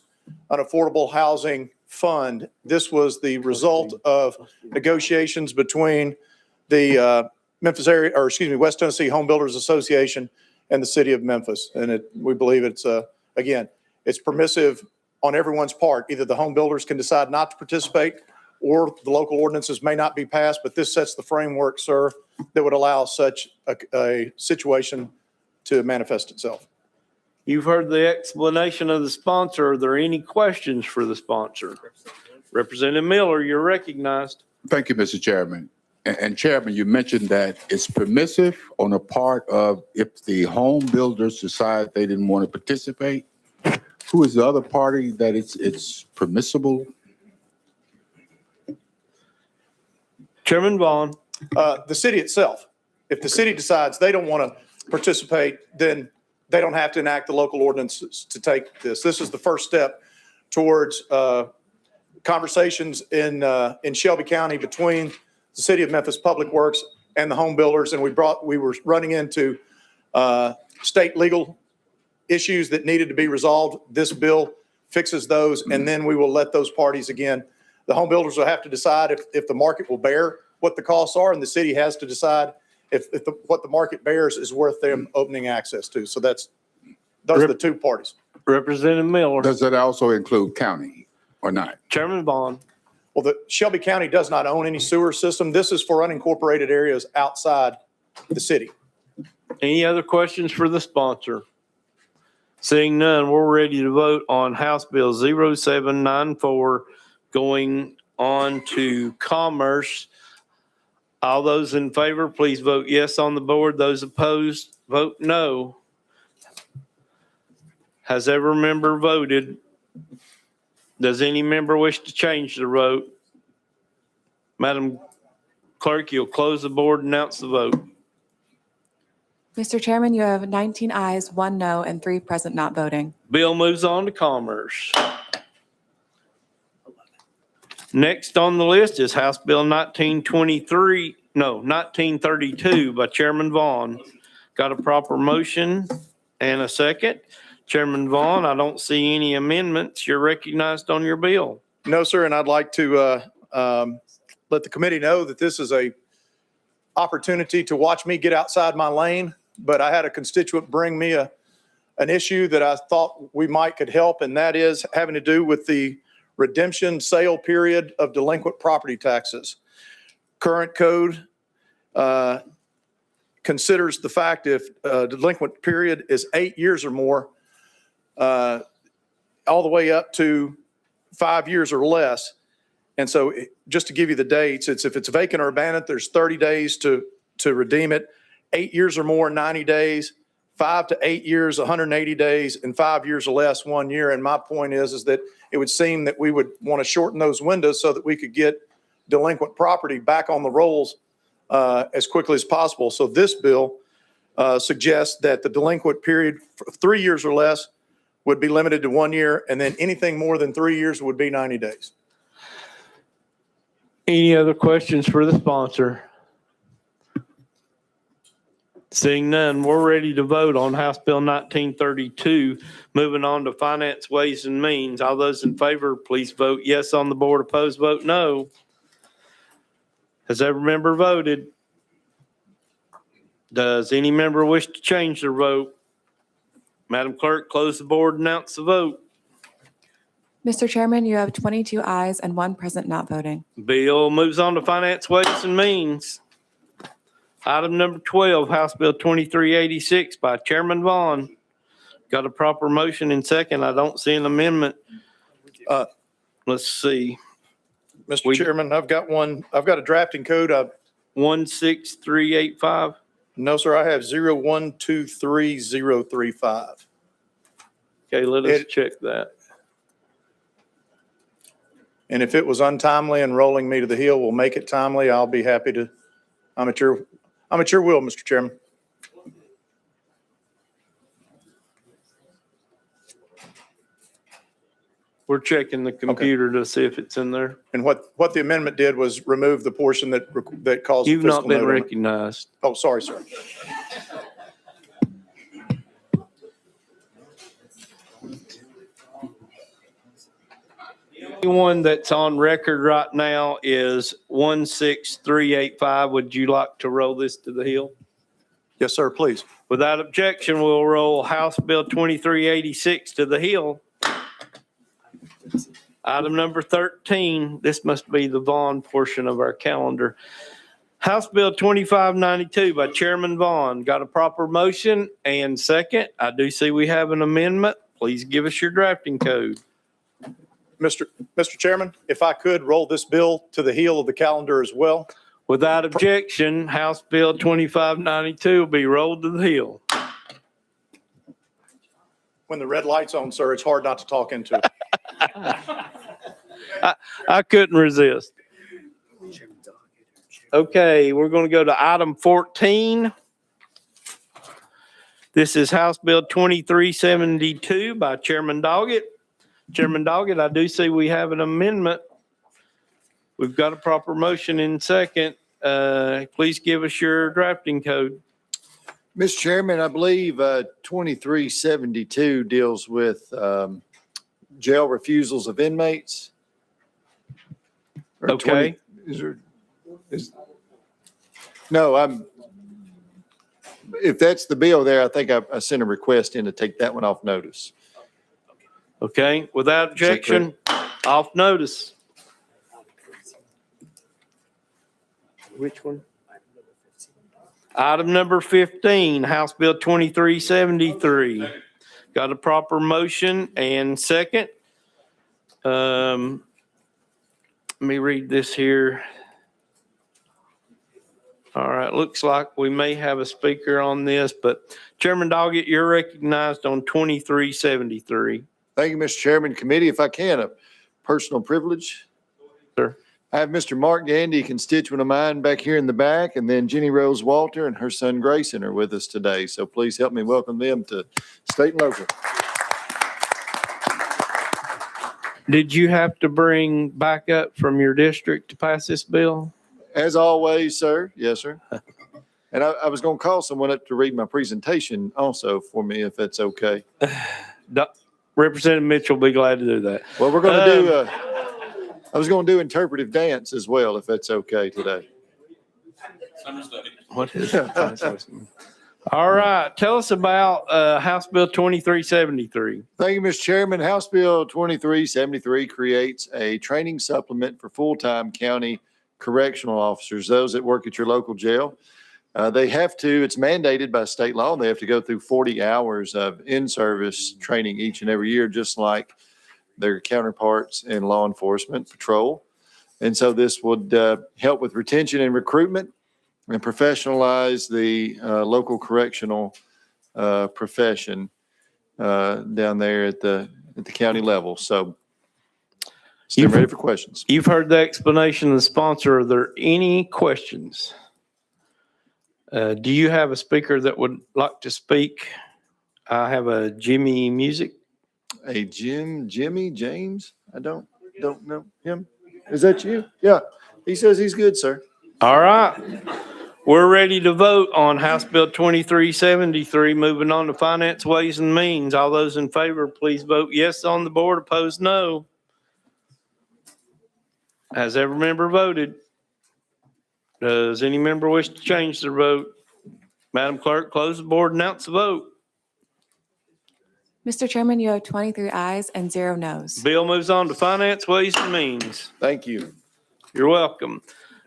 an affordable housing fund. This was the result of negotiations between the West Tennessee Home Builders Association and the city of Memphis. And we believe it's permissive on everyone's part. Either the home builders can decide not to participate, or the local ordinances may not be passed, but this sets the framework, sir, that would allow such a situation to manifest itself. You've heard the explanation of the sponsor. Are there any questions for the sponsor? Representative Miller, you're recognized. Thank you, Mr. Chairman. And Chairman, you mentioned that it's permissive on the part of if the home builders decide they didn't want to participate. Who is the other party that it's permissible? Chairman Vaughn. The city itself. If the city decides they don't want to participate, then they don't have to enact the local ordinances to take this. This is the first step towards conversations in Shelby County between the City of Memphis Public Works and the home builders. And we were running into state legal issues that needed to be resolved. This bill fixes those, and then we will let those parties again. The home builders will have to decide if the market will bear what the costs are, and the city has to decide if what the market bears is worth them opening access to. So those are the two parties. Representative Miller. Does that also include county or not? Chairman Vaughn. Well, the Shelby County does not own any sewer system. This is for unincorporated areas outside the city. Any other questions for the sponsor? Seeing none, we're ready to vote on House Bill 0794 going on to commerce. All those in favor, please vote yes on the board. Those opposed, vote no. Has every member voted? Does any member wish to change their vote? Madam Clerk, you'll close the board and announce the vote. Mr. Chairman, you have 19 ayes, 1 no, and 3 present not voting. Bill moves on to commerce. Next on the list is House Bill 1932 by Chairman Vaughn. Got a proper motion and a second. Chairman Vaughn, I don't see any amendments. You're recognized on your bill. No, sir, and I'd like to let the committee know that this is a opportunity to watch me get outside my lane, but I had a constituent bring me an issue that I thought we could help, and that is having to do with the redemption sale period of delinquent property taxes. Current code considers the fact if a delinquent period is 8 years or more, all the way up to 5 years or less. And so just to give you the dates, if it's vacant or abandoned, there's 30 days to redeem it. 8 years or more, 90 days, 5 to 8 years, 180 days, and 5 years or less, 1 year. And my point is that it would seem that we would want to shorten those windows so that we could get delinquent property back on the rolls as quickly as possible. So this bill suggests that the delinquent period for 3 years or less would be limited to 1 year, and then anything more than 3 years would be 90 days. Any other questions for the sponsor? Seeing none, we're ready to vote on House Bill 1932. Moving on to Finance, Ways and Means. All those in favor, please vote yes on the board. Opposed, vote no. Has every member voted? Does any member wish to change their vote? Madam Clerk, close the board, announce the vote. Mr. Chairman, you have 22 ayes and 1 present not voting. Bill moves on to Finance, Ways and Means. Item number 12, House Bill 2386 by Chairman Vaughn. Got a proper motion and second. I don't see an amendment. Let's see. Mr. Chairman, I've got a drafting code. 16385. No, sir, I have 0123035. Okay, let us check that. And if it was untimely and rolling me to the hill will make it timely, I'll be happy to, I'm at your will, Mr. Chairman. We're checking the computer to see if it's in there. And what the amendment did was remove the portion that caused. You've not been recognized. Oh, sorry, sir. The one that's on record right now is 16385. Would you like to roll this to the hill? Yes, sir, please. Without objection, we'll roll House Bill 2386 to the hill. Item number 13, this must be the Vaughn portion of our calendar. House Bill 2592 by Chairman Vaughn. Got a proper motion and second. I do see we have an amendment. Please give us your drafting code. Mr. Chairman, if I could roll this bill to the heel of the calendar as well. Without objection, House Bill 2592 will be rolled to the hill. When the red light's on, sir, it's hard not to talk into it. I couldn't resist. Okay, we're going to go to item 14. This is House Bill 2372 by Chairman Doggett. Chairman Doggett, I do see we have an amendment. We've got a proper motion in second. Please give us your drafting code. Mr. Chairman, I believe 2372 deals with jail refusals of inmates. Or Okay. If that's the bill there, I think I sent a request in to take that one off notice. Okay, without objection, off notice. Which one? Item number 15, House Bill 2373. Got a proper motion and second. Let me read this here. All right, looks like we may have a speaker on this, but Chairman Doggett, you're recognized on 2373. Thank you, Mr. Chairman. Committee, if I can, a personal privilege. Sir. I have Mr. Mark Gandy, a constituent of mine, back here in the back, and then Jenny Rose Walter and her son Grayson are with us today. So please help me welcome them to state and local. Did you have to bring backup from your district to pass this bill? As always, sir. Yes, sir. And I was going to call someone up to read my presentation also for me, if that's okay. Representative Mitchell will be glad to do that. Well, we're going to do, I was going to do interpretive dance as well, if that's okay today. What is it? All right, tell us about House Bill 2373. Thank you, Mr. Chairman. House Bill 2373 creates a training supplement for full-time county correctional officers, those that work at your local jail. They have to, it's mandated by state law, they have to go through 40 hours of in-service training each and every year, just like their counterparts in law enforcement patrol. And so this would help with retention and recruitment and professionalize the local correctional profession down there at the county level. So stand ready for questions. You've heard the explanation of the sponsor. Are there any questions? Do you have a speaker that would like to speak? I have a Jimmy Music. A Jimmy James? I don't know him. Is that you? Yeah. He says he's good, sir. All right. We're ready to vote on House Bill 2373. Moving on to Finance, Ways and Means. All those in favor, please vote yes on the board. Opposed, no. Has every member voted? Does any member wish to change their vote? Madam Clerk, close the board, announce the vote. Mr. Chairman, you have 23 ayes and 0 noes. Bill moves on to Finance, Ways and Means. Thank you. You're welcome.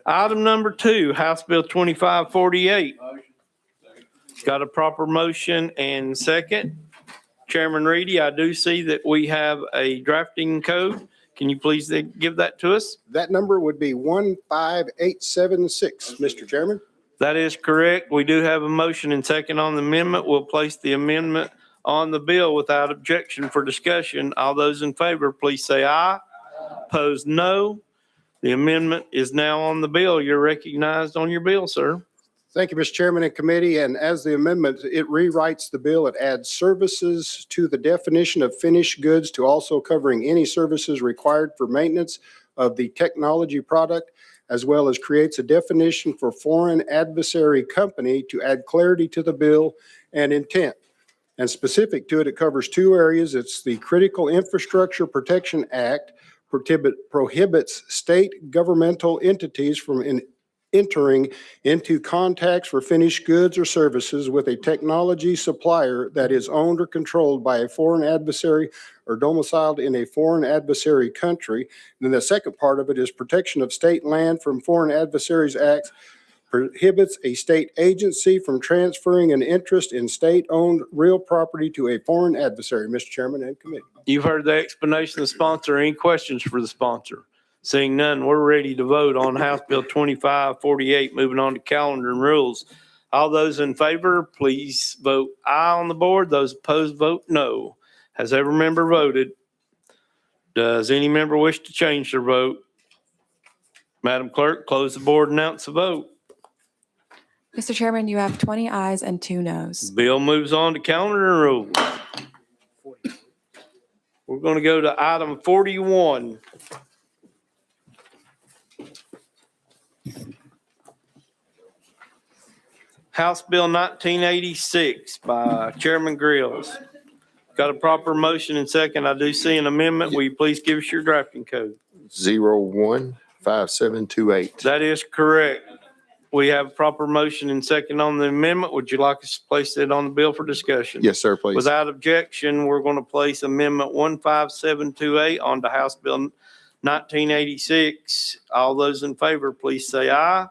Item number 2, House Bill 2548. Got a proper motion and second. Chairman Reedy, I do see that we have a drafting code. Can you please give that to us? That number would be 15876, Mr. Chairman. That is correct. We do have a motion and second on the amendment. We'll place the amendment on the bill without objection for discussion. All those in favor, please say aye. Opposed, no. The amendment is now on the bill. You're recognized on your bill, sir. Thank you, Mr. Chairman and committee. And as the amendment, it rewrites the bill. It adds services to the definition of finished goods to also covering any services required for maintenance of the technology product, as well as creates a definition for foreign adversary company to add clarity to the bill and intent. And specific to it, it covers 2 areas. It's the Critical Infrastructure Protection Act prohibits state governmental entities from entering into contacts for finished goods or services with a technology supplier that is owned or controlled by a foreign adversary or domiciled in a foreign adversary country. Then the second part of it is protection of state land from Foreign Adversaries Act prohibits a state agency from transferring an interest in state-owned real property to a foreign adversary. Mr. Chairman and committee. You've heard the explanation of the sponsor. Any questions for the sponsor? Seeing none, we're ready to vote on House Bill 2548. Moving on to calendar and rules. All those in favor, please vote aye on the board. Those opposed, vote no. Has every member voted? Does any member wish to change their vote? Madam Clerk, close the board and announce the vote. Mr. Chairman, you have 20 ayes and 2 noes. Bill moves on to calendar and rules. We're going to go to item 41. House Bill 1986 by Chairman Grills. Got a proper motion and second. I do see an amendment. Will you please give us your drafting code? 015728. That is correct. We have a proper motion and second on the amendment. Would you like us to place it on the bill for discussion? Yes, sir, please. Without objection, we're going to place Amendment 15728 onto House Bill 1986. All those in favor, please say aye.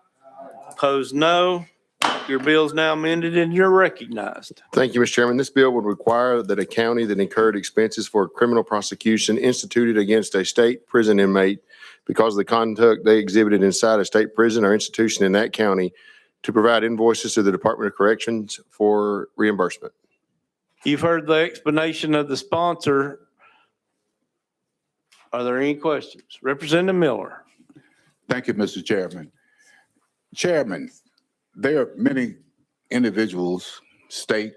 Opposed, no. Your bill is now amended and you're recognized. Thank you, Mr. Chairman. This bill would require that a county that incurred expenses for a criminal prosecution instituted against a state prison inmate because of the conduct they exhibited inside a state prison or institution in that county to provide invoices to the Department of Corrections for reimbursement. You've heard the explanation of the sponsor. Are there any questions? Representative Miller. Thank you, Mr. Chairman. Chairman, there are many individuals, state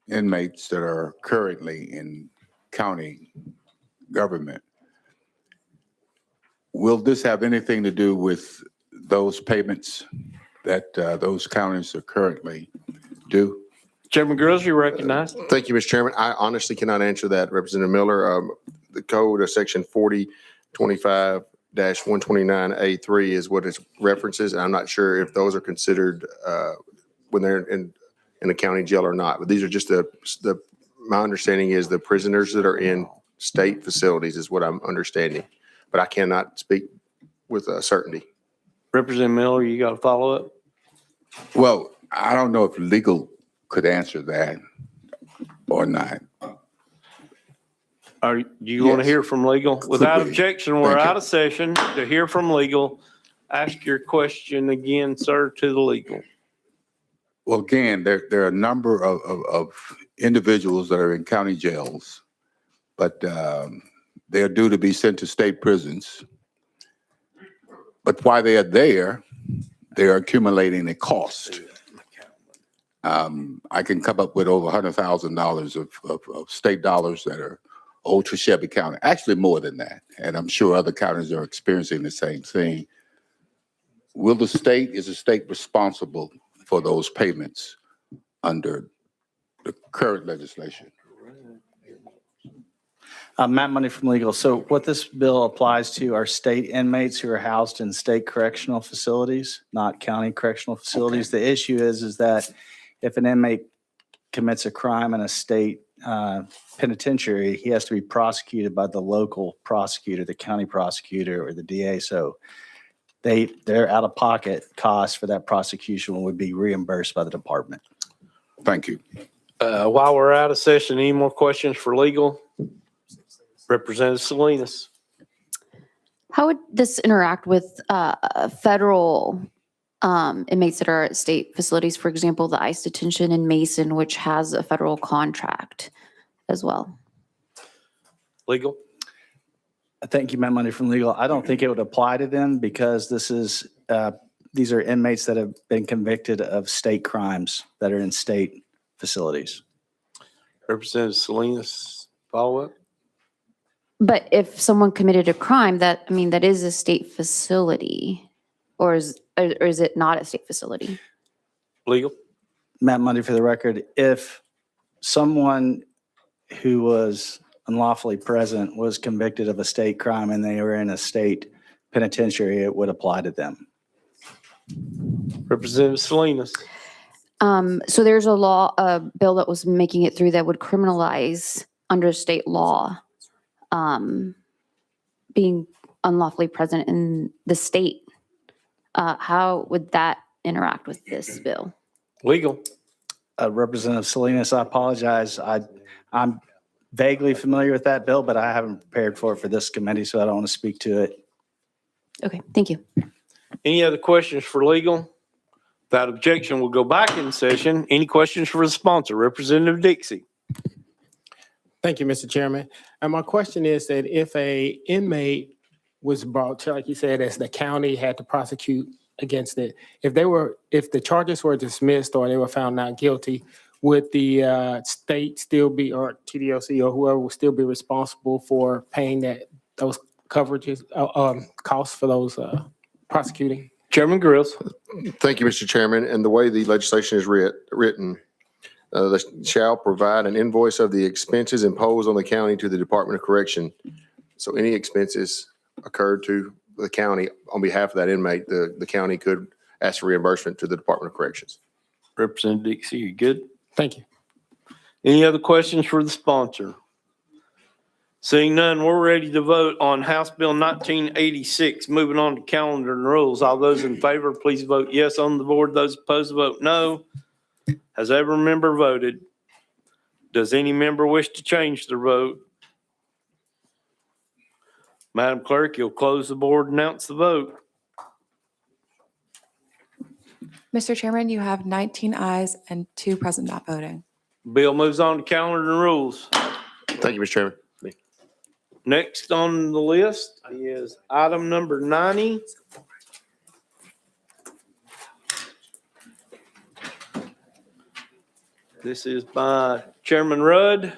inmates that are currently in county government. Will this have anything to do with those payments that those counties are currently due? Chairman Grills, you're recognized. Thank you, Mr. Chairman. I honestly cannot answer that, Representative Miller. The code of section 4025-129A3 is what it references. I'm not sure if those are considered when they're in a county jail or not. But these are just my understanding is the prisoners that are in state facilities is what I'm understanding. But I cannot speak with certainty. Representative Miller, you got a follow-up? Well, I don't know if legal could answer that or not. Are you want to hear from legal? Without we? objection, we're Thank you. out of session to hear from legal. Ask your question again, sir, to the legal. Well, again, there are a number of individuals that are in county jails, but they're due to be sent to state prisons. But while they are there, they are accumulating a cost. I can come up with over $100,000 of state dollars that are owed to Shelby County, actually more than that. And I'm sure other counties are experiencing the same thing. Is the state responsible for those payments under the current legislation? Matt Money from Legal. So what this bill applies to are state inmates who are housed in state correctional facilities, not county correctional facilities. The issue is that if an inmate commits a crime in a state penitentiary, he has to be prosecuted by the local prosecutor, the county prosecutor, or the DA. So their out-of-pocket costs for that prosecution would be reimbursed by the department. Thank you. While we're out of session, any more questions for legal? Representative Salinas. How would this interact with federal inmates that are at state facilities? For example, the ICE detention in Mason, which has a federal contract as well. Legal. Thank you, Matt Money from Legal. I don't think it would apply to them because these are inmates that have been convicted of state crimes that are in state facilities. Representative Salinas, follow up. But if someone committed a crime, that is a state facility, or is it not a state facility? Legal. Matt Money for the record. If someone who was unlawfully present was convicted of a state crime and they were in a state penitentiary, it would apply to them. Representative Salinas. So there's a law, a bill that was making it through that would criminalize under state law, being unlawfully present in the state. How would that interact with this bill? Legal. Representative Salinas, I apologize. I'm vaguely familiar with that bill, but I haven't prepared for it for this committee, so I don't want to speak to it. Okay, thank you. Any other questions for legal? Without objection, we'll go back in session. Any questions for the sponsor? Representative Dixie. Thank you, Mr. Chairman. And my question is that if a inmate was brought to, like you said, as the county had to prosecute against it, if the charges were dismissed or they were found not guilty, would the state still be, or TDOC or whoever will still be responsible for paying those coverages, costs for those prosecuting? Chairman Grills. Thank you, Mr. Chairman. And the way the legislation is written, shall provide an invoice of the expenses imposed on the county to the Department of Correction. So any expenses occurred to the county on behalf of that inmate, the county could ask for reimbursement to the Department of Corrections. Representative Dixie, you good? Thank you. Any other questions for the sponsor? Seeing none, we're ready to vote on House Bill 1986. Moving on to calendar and rules. All those in favor, please vote yes on the board. Those opposed, vote no. Has every member voted? Does any member wish to change their vote? Madam Clerk, you'll close the board, announce the vote. Mr. Chairman, you have 19 ayes and 2 present not voting. Bill moves on to calendar and rules. Thank you, Mr. Chairman. Next on the list is item number 90. This is by Chairman Rudd.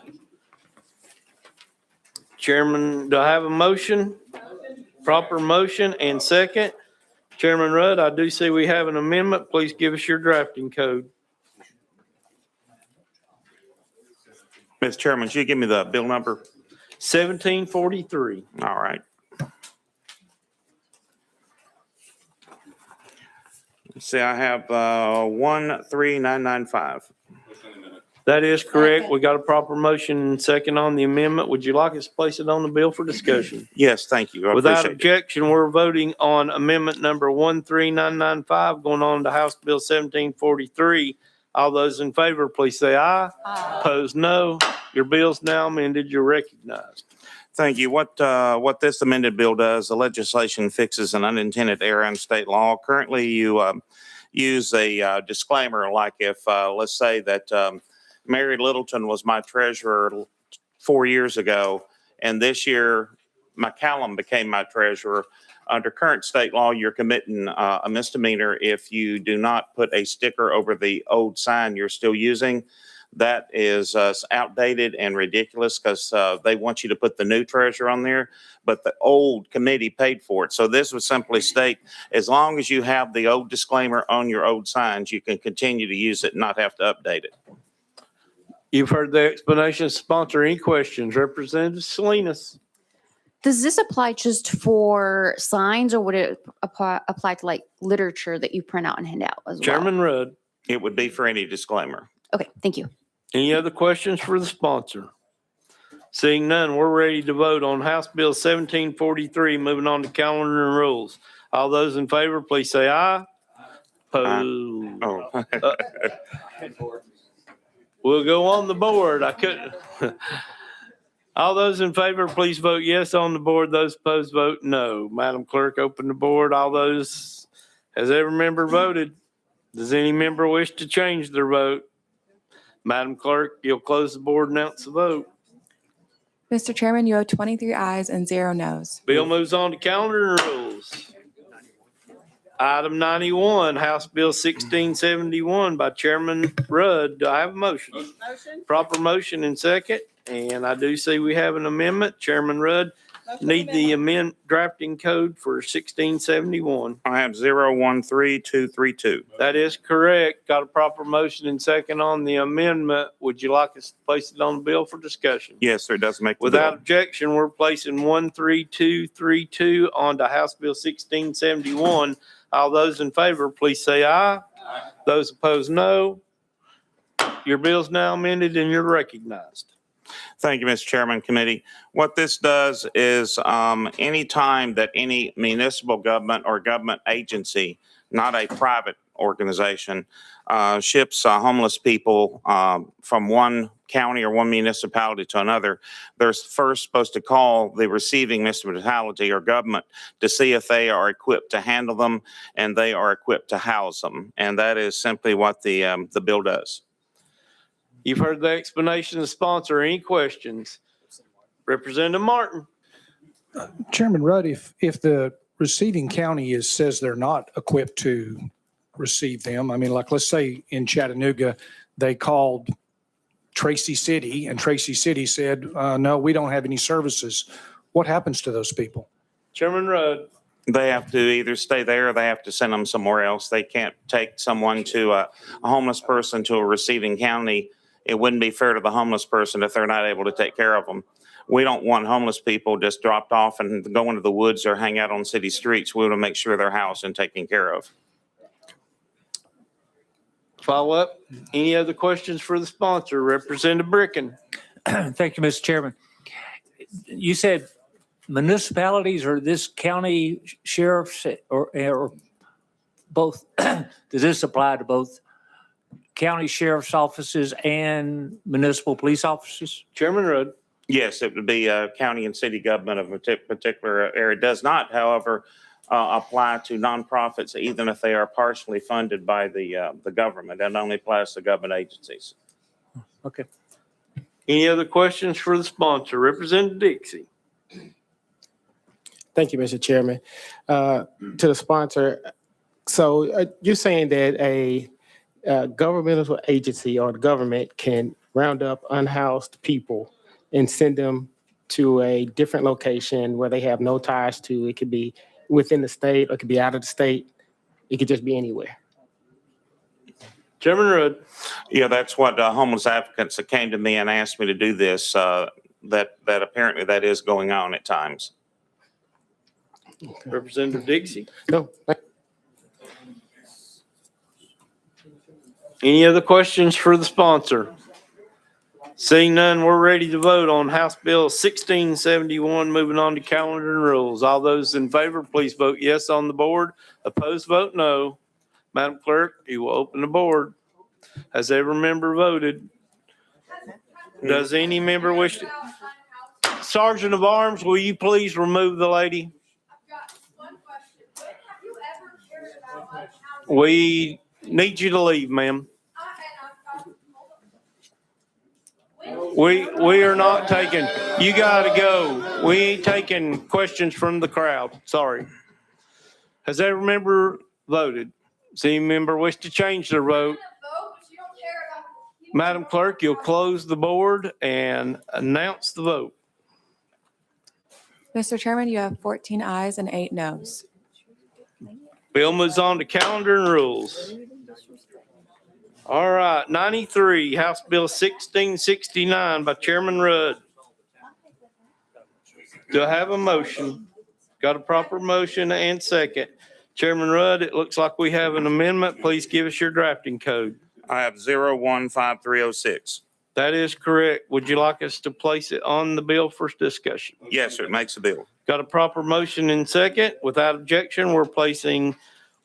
Chairman, do I have a motion? Proper motion and second. Chairman Rudd, I do see we have an amendment. Please give us your drafting code. Mr. Chairman, should you give me the bill number? 1743. All right. Let's see, I have 13995. That is correct. We got a proper motion and second on the amendment. Would you like us to place it on the bill for discussion? Yes, thank you. I Without appreciate it. objection, we're voting on amendment number 13995 going on to House Bill 1743. All those in favor, please say aye. Aye. Opposed, no. Your bill's now amended. You're recognized. Thank you. What this amended bill does, the legislation fixes an unintended error in state law. Currently, you use a disclaimer like if, let's say that Mary Littleton was my treasurer 4 years ago, and this year McCallum became my treasurer. Under current state law, you're committing a misdemeanor if you do not put a sticker over the old sign you're still using. That is outdated and ridiculous because they want you to put the new treasurer on there, but the old committee paid for it. So this would simply state, as long as you have the old disclaimer on your old signs, you can continue to use it and not have to update it. You've heard the explanation. Sponsor, any questions? Representative Salinas. Does this apply just for signs or would it apply to like literature that you print out and hand out as well? Chairman Rudd. It would be for any disclaimer. Okay, thank you. Any other questions for the sponsor? Seeing none, we're ready to vote on House Bill 1743. Moving on to calendar and rules. All those in favor, please say aye. Opposed. Oh. We'll go on the board. I couldn't. All those in favor, please vote yes on the board. Those opposed, vote no. Madam Clerk, open the board. All those, has every member voted? Does any member wish to change their vote? Madam Clerk, you'll close the board and announce the vote. Mr. Chairman, you have 23 ayes and 0 noes. Bill moves on to calendar and rules. Item 91, House Bill 1671 by Chairman Rudd. Do I have a motion? Motion. Proper motion and second. And I do see we have an amendment. Chairman Rudd, need the drafting code for 1671. I have 013232. That is correct. Got a proper motion and second on the amendment. Would you like us to place it on the bill for discussion? Yes, sir, it does make the Without bill. objection, we're placing 13232 onto House Bill 1671. All those in favor, please say aye. Those opposed, no. Your bill's now amended and you're recognized. Thank you, Mr. Chairman, committee. What this does is any time that any municipal government or government agency, not a private organization, ships homeless people from one county or one municipality to another, they're first supposed to call the receiving municipality or government to see if they are equipped to handle them and they are equipped to house them. And that is simply what the bill does. You've heard the explanation of the sponsor. Any questions? Representative Martin. Chairman Rudd, if the receiving county says they're not equipped to receive them, I mean, like, let's say in Chattanooga, they called Tracy City and Tracy City said, no, we don't have any services. What happens to those people? Chairman Rudd. They have to either stay there or they have to send them somewhere else. They can't take someone to a homeless person to a receiving county. It wouldn't be fair to the homeless person if they're not able to take care of them. We don't want homeless people just dropped off and go into the woods or hang out on city streets. We want to make sure they're housed and taken care of. Follow up. Any other questions for the sponsor? Representative Bricken. Thank you, Mr. Chairman. You said municipalities or this county sheriffs or both? Does this apply to both county sheriff's offices and municipal police offices? Chairman Rudd. Yes, it would be county and city government of a particular area. It does not, however, apply to nonprofits, even if they are partially funded by the government. That only applies to government agencies. Okay. Any other questions for the sponsor? Representative Dixie. Thank you, Mr. Chairman. To the sponsor, so you're saying that a governmental agency or the government can round up unhoused people and send them to a different location where they have no ties to. It could be within the state or it could be out of the state. It could just be anywhere. Chairman Rudd. Yeah, that's what homeless advocates that came to me and asked me to do this, that apparently that is going on at times. Okay. Representative Dixie. No. Any other questions for the sponsor? Seeing none, we're ready to vote on House Bill 1671. Moving on to calendar and rules. All those in favor, please vote yes on the board. Opposed, vote no. Madam Clerk, you will open the board. Has every member voted? Does any member wish to? Sergeant of Arms, will you please remove the lady? We need you to leave, ma'am. We are not taking, you gotta go. We ain't taking questions from the crowd. Sorry. Has every member voted? Does any member wish to change their vote? Madam Clerk, you'll close the board and announce the vote. Mr. Chairman, you have 14 ayes and 8 noes. Bill moves on to calendar and rules. All right, 93, House Bill 1669 by Chairman Rudd. Do I have a motion? Got a proper motion and second. Chairman Rudd, it looks like we have an amendment. Please give us your drafting code. I have 015306. That is correct. Would you like us to place it on the bill for discussion? Yes, sir, it makes the bill. Got a proper motion and second. Without objection, we're placing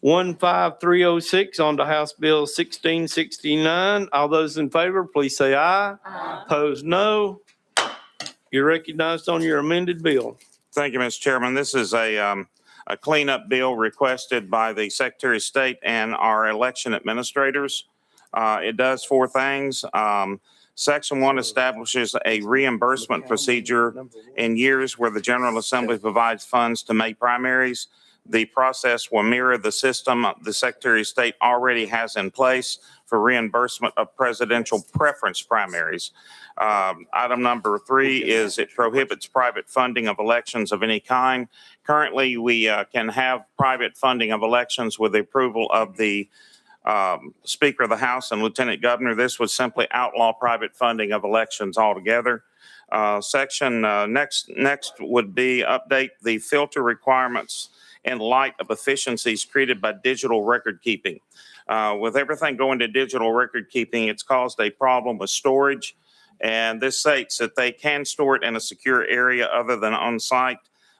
15306 onto House Bill 1669. All those in favor, please say aye. Opposed, no. You're recognized on your amended bill. Thank you, Mr. Chairman. This is a cleanup bill requested by the Secretary of State and our election administrators. It does 4 things. Section 1 establishes a reimbursement procedure in years where the General Assembly provides funds to make primaries. The process will mirror the system the Secretary of State already has in place for reimbursement of presidential preference primaries. Item number 3 is it prohibits private funding of elections of any kind. Currently, we can have private funding of elections with the approval of the Speaker of the House and Lieutenant Governor. This would simply outlaw private funding of elections altogether. Next would be update the filter requirements in light of efficiencies created by digital record keeping. With everything going to digital record keeping, it's caused a problem with storage. And this states that they can store it in a secure area other than on site,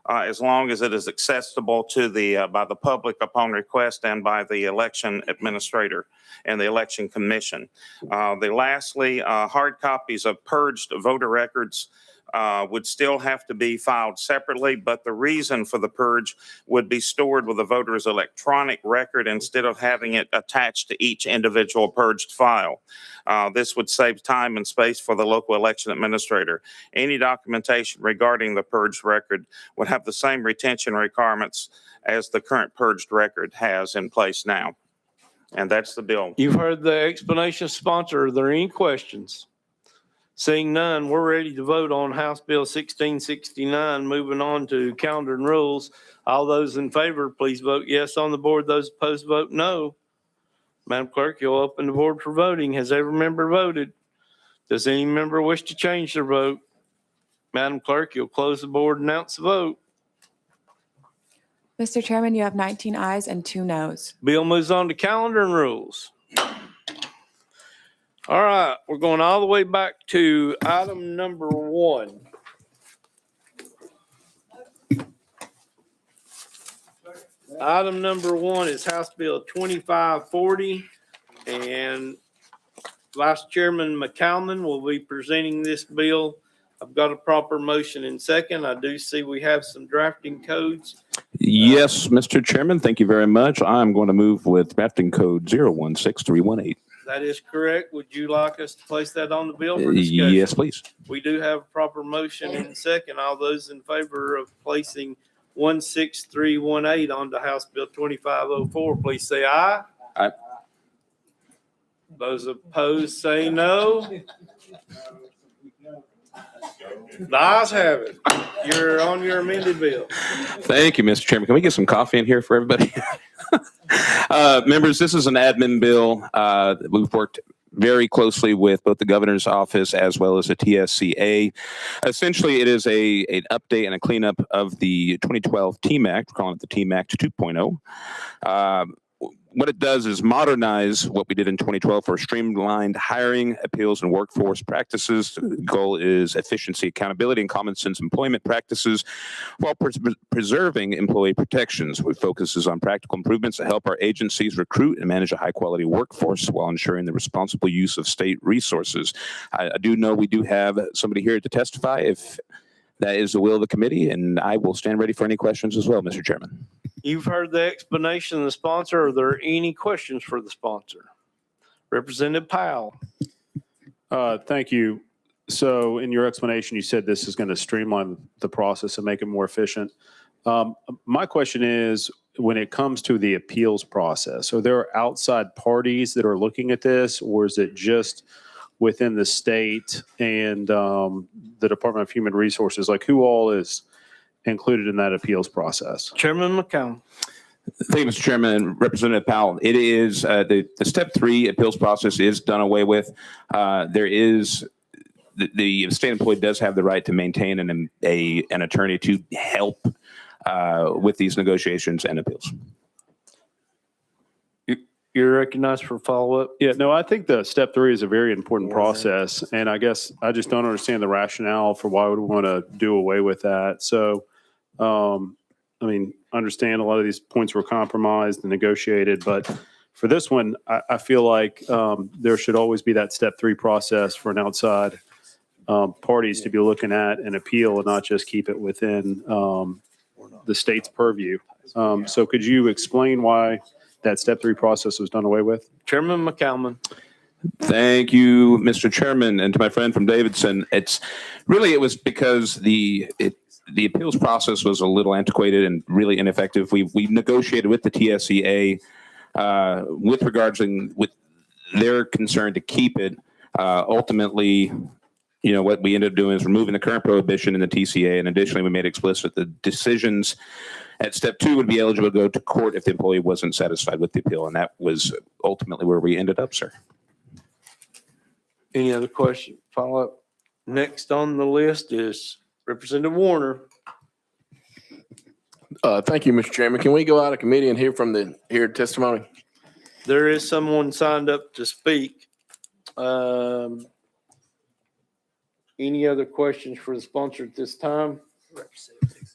as long as it is accessible to by the public upon request and by the election administrator and the election commission. Lastly, hard copies of purged voter records would still have to be filed separately, but the reason for the purge would be stored with the voter's electronic record instead of having it attached to each individual purged file. This would save time and space for the local election administrator. Any documentation regarding the purged record would have the same retention requirements as the current purged record has in place now. And that's the bill. You've heard the explanation, sponsor. Are there any questions? Seeing none, we're ready to vote on House Bill 1669. Moving on to calendar and rules. All those in favor, please vote yes on the board. Those opposed, vote no. Madam Clerk, you'll open the board for voting. Has every member voted? Does any member wish to change their vote? Madam Clerk, you'll close the board and announce the vote. Mr. Chairman, you have 19 ayes and 2 noes. Bill moves on to calendar and rules. All right, we're going all the way back to item number 1. Item number 1 is House Bill 2540, and Vice Chairman McCalman will be presenting this bill. I've got a proper motion in second. I do see we have some drafting codes. Yes, Mr. Chairman, thank you very much. I'm going to move with drafting code 016318. That is correct. Would you like us to place that on the bill for discussion? Yes, please. We do have a proper motion in second. All those in favor of placing 16318 onto House Bill 2504, please say aye. Aye. Those opposed say no. The ayes have it. You're on your amended bill. Thank you, Mr. Chairman. Can we get some coffee in here for everybody? Members, this is an admin bill. We've worked very closely with both the governor's office as well as the TSCA. Essentially, it is an update and a cleanup of the 2012 TEAM Act. We're calling it the TEAM Act 2.0. What it does is modernize what we did in 2012 for streamlined hiring, appeals, and workforce practices. The goal is efficiency, accountability, and common sense employment practices while preserving employee protections. It focuses on practical improvements to help our agencies recruit and manage a high-quality workforce while ensuring the responsible use of state resources. I do know we do have somebody here to testify if that is the will of the committee, and I will stand ready for any questions as well, Mr. Chairman. You've heard the explanation of the sponsor. Are there any questions for the sponsor? Representative Powell. Thank you. So in your explanation, you said this is going to streamline the process and make it more efficient. My question is, when it comes to the appeals process, are there outside parties that are looking at this, or is it just within the state and the Department of Human Resources? Like, who all is included in that appeals process? Chairman McCown. Thank you, Mr. Chairman. Representative Powell, it is the step 3 appeals process is done away with. There is the state employee does have the right to maintain an attorney to help with these negotiations and appeals. You're recognized for follow-up. Yeah, no, I think the step 3 is a very important process, and I guess I just don't understand the rationale for why we would want to do away with that. So, I mean, understand a lot of these points were compromised and negotiated, but for this one, I feel like there should always be that step 3 process for an outside parties to be looking at an appeal and not just keep it within the state's purview. So could you explain why that step 3 process was done away with? Chairman McCalman. Thank you, Mr. Chairman, and to my friend from Davidson. It was because the appeals process was a little antiquated and really ineffective. We negotiated with the TSCA with regards with their concern to keep it. Ultimately, what we ended up doing is removing the current prohibition in the TCA, and additionally, we made explicit the decisions at step 2 would be eligible to go to court if the employee wasn't satisfied with the appeal, and that was ultimately where we ended up, sir. Any other question? Follow-up? Next on the list is Representative Warner. Thank you, Mr. Chairman. Can we go out of committee and hear testimony? There is someone signed up to speak. Any other questions for the sponsor at this time?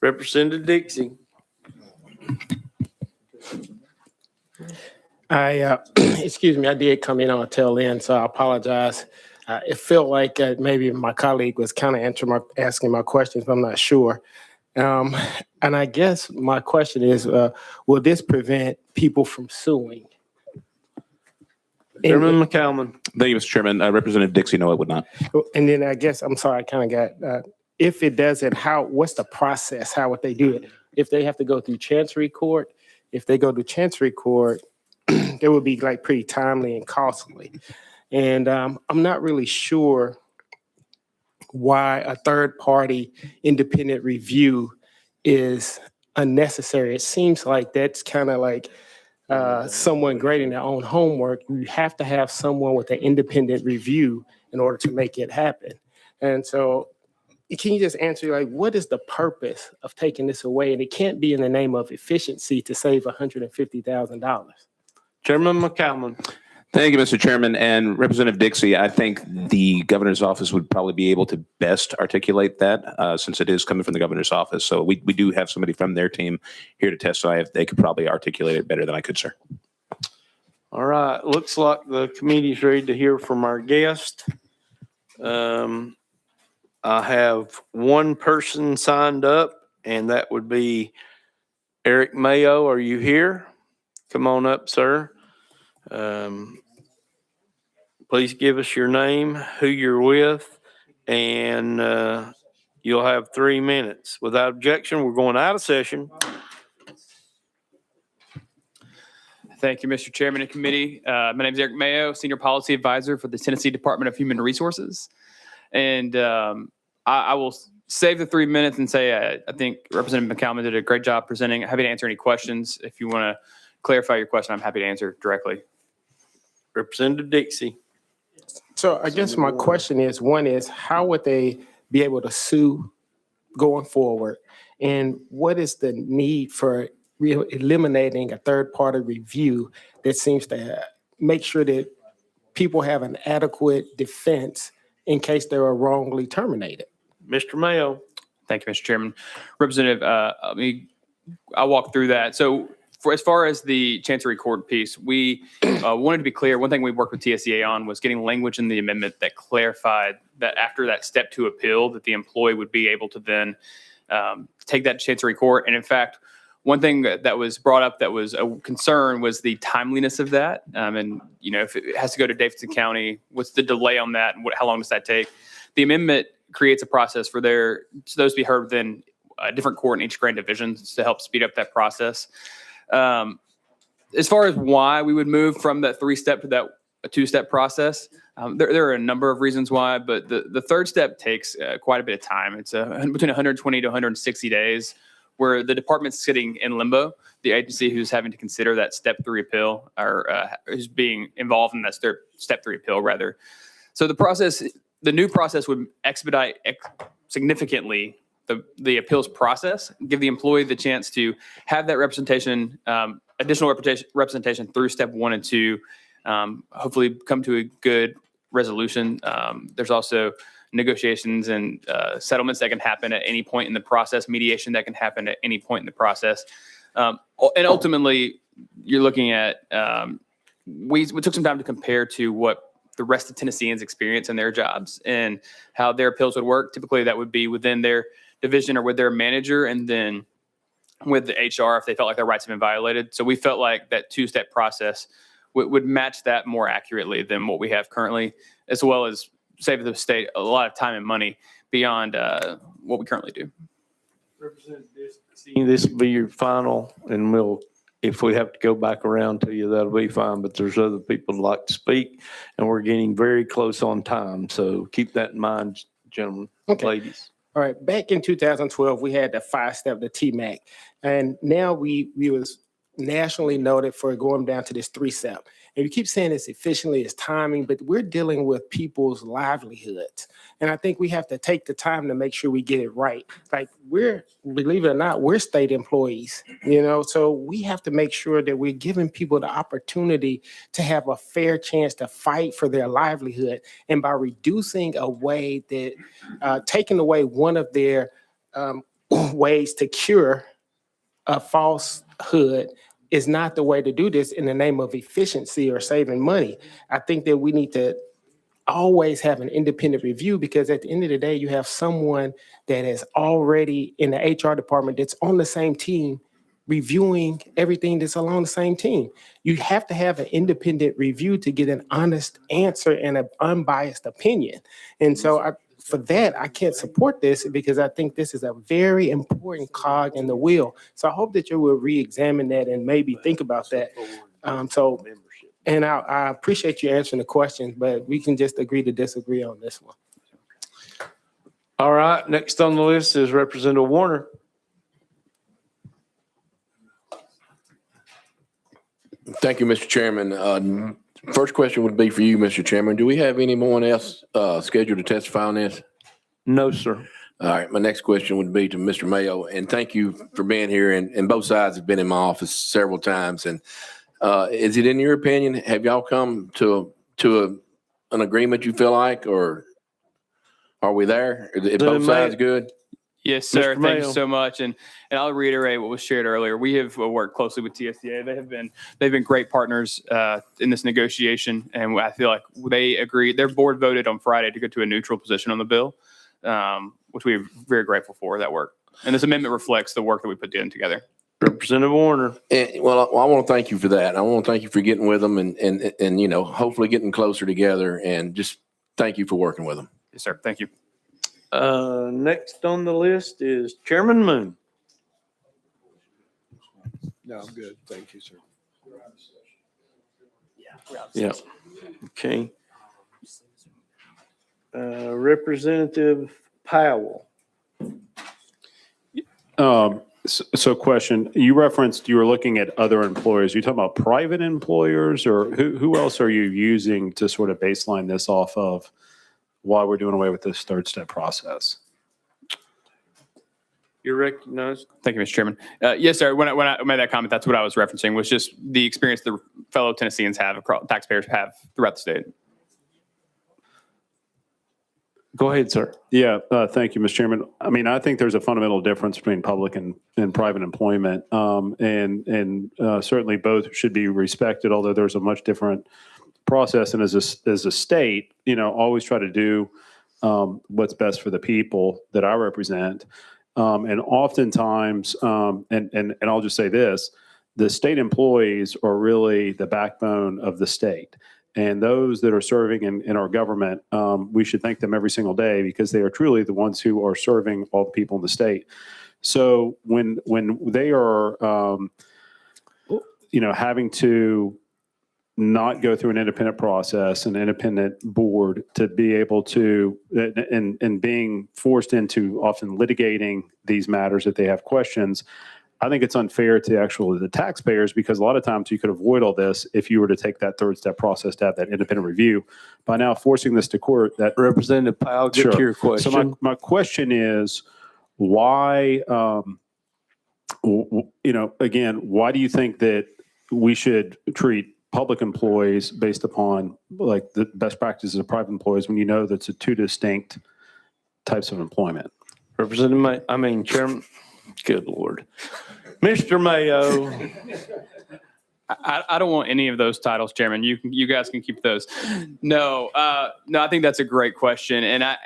Representative Dixie. Excuse me, I did come in on a tail end, so I apologize. It felt like maybe my colleague was kind of asking my questions, but I'm not sure. And I guess my question is, will this prevent people from suing? Chairman McCalman. Thank you, Mr. Chairman. Representative Dixie, no, it would not. And then I guess, I'm sorry, I kind of got, if it doesn't, what's the process? How would they do it? If they have to go through Chancery Court, if they go to Chancery Court, it would be like pretty timely and costly. And I'm not really sure why a third-party independent review is unnecessary. It seems like that's kind of like someone grading their own homework. You have to have someone with an independent review in order to make it happen. And so can you just answer, like, what is the purpose of taking this away? And it can't be in the name of efficiency to save $150,000. Chairman McCalman. Thank you, Mr. Chairman. And Representative Dixie, I think the governor's office would probably be able to best articulate that since it is coming from the governor's office. So we do have somebody from their team here to testify. If they could probably articulate it better than I could, sir. All right, looks like the committee's ready to hear from our guest. I have one person signed up, and that would be Eric Mayo. Are you here? Come on up, sir. Please give us your name, who you're with, and you'll have 3 minutes. Without objection, we're going out of session. Thank you, Mr. Chairman and committee. My name is Eric Mayo, Senior Policy Advisor for the Tennessee Department of Human Resources. And I will save the 3 minutes and say I think Representative McCalman did a great job presenting. Happy to answer any questions. If you want to clarify your question, I'm happy to answer directly. Representative Dixie. So I guess my question is, one is, how would they be able to sue going forward? And what is the need for eliminating a third-party review that seems to make sure that people have an adequate defense in case they were wrongly terminated? Mr. Mayo. Thank you, Mr. Chairman. Representative, I'll walk through that. So as far as the Chancery Court piece, we wanted to be clear. One thing we worked with TSEA on was getting language in the amendment that clarified that after that step 2 appeal, that the employee would be able to then take that to Chancery Court. And in fact, one thing that was brought up that was a concern was the timeliness of that. And, you know, if it has to go to Davidson County, what's the delay on that and how long does that take? The amendment creates a process for those to be heard within a different court in each grand division to help speed up that process. As far as why we would move from that 3-step to that 2-step process, there are a number of reasons why, but the 3rd step takes quite a bit of time. It's between 120 to 160 days where the department's sitting in limbo. The agency who's having to consider that step 3 appeal or who's being involved in that step 3 appeal rather. So the new process would expedite significantly the appeals process, give the employee the chance to have that representation, additional representation through step 1 and 2, hopefully come to a good resolution. There's also negotiations and settlements that can happen at any point in the process, mediation that can happen at any point in the process. And ultimately, you're looking at, we took some time to compare to what the rest of Tennesseans experience in their jobs and how their appeals would work. Typically, that would be within their division or with their manager, and then with the HR if they felt like their rights have been violated. So we felt like that 2-step process would match that more accurately than what we have currently, as well as save the state a lot of time and money beyond what we currently do. This will be your final, and if we have to go back around to you, that'll be fine. But there's other people who'd like to speak, and we're getting very close on time. So keep that in mind, gentlemen, ladies. All right, back in 2012, we had the 5-step, the TMAC, and now we was nationally noted for going down to this 3-step. And you keep saying it's efficiently, it's timing, but we're dealing with people's livelihoods. And I think we have to take the time to make sure we get it right. Like believe it or not, we're state employees, so we have to make sure that we're giving people the opportunity to have a fair chance to fight for their livelihood. And by reducing a way that, taking away one of their ways to cure a falsehood is not the way to do this in the name of efficiency or saving money. I think that we need to always have an independent review, because at the end of the day, you have someone that is already in the HR department that's on the same team reviewing everything that's along the same team. You have to have an independent review to get an honest answer and an unbiased opinion. And so for that, I can't support this, because I think this is a very important cog in the wheel. So I hope that you will re-examine that and maybe think about that. And I appreciate you answering the questions, but we can just agree to disagree on this one. All right, next on the list is Representative Warner. Thank you, Mr. Chairman. First question would be for you, Mr. Chairman. Do we have anyone else scheduled to testify on this? No, sir. All right, my next question would be to Mr. Mayo, and thank you for being here. And both sides have been in my office several times. And is it in your opinion, have y'all come to an agreement you feel like, or are we there? Are both sides good? Yes, sir. Mr. Thank you Mayo. so much. And I'll reiterate what was shared earlier. We have worked closely with TSCA. They've been great partners in this negotiation, and I feel like they agreed. Their board voted on Friday to go to a neutral position on the bill, which we're very grateful for that work. And this amendment reflects the work that we put in together. Representative Warner. Well, I want to thank you for that. I want to thank you for getting with them and hopefully getting closer together, and just thank you for working with them. Yes, sir. Thank you. Next on the list is Chairman Moon. No, I'm good. Thank you, sir. Yeah. Okay. Representative Powell. So question, you referenced you were looking at other employers. You talking about private employers, or who else are you using to sort of baseline this off of while we're doing away with this third step process? You're recognized. Thank you, Mr. Chairman. Yes, sir. When I made that comment, that's what I was referencing, was just the experience the fellow Tennesseans have, taxpayers have throughout the state. Go ahead, sir. Yeah, thank you, Mr. Chairman. I mean, I think there's a fundamental difference between public and private employment, and certainly both should be respected, although there's a much different process. And as a state, always try to do what's best for the people that I represent. And oftentimes, and I'll just say this, the state employees are really the backbone of the state. And those that are serving in our government, we should thank them every single day, because they are truly the ones who are serving all the people in the state. So when they are, having to not go through an independent process, an independent board, to be able to, and being forced into often litigating these matters if they have questions, I think it's unfair to actually the taxpayers, because a lot of times you could avoid all this if you were to take that third step process to have that independent review. By now forcing this to court, that Representative Powell, get to your question. So my question is, why, again, why do you think that we should treat public employees based upon like the best practices of private employees, when you know that's two distinct types of employment? Chairman, good Lord. Mr. Mayo. I don't want any of those titles, Chairman. You guys can keep those. No, I think that's a great question. And that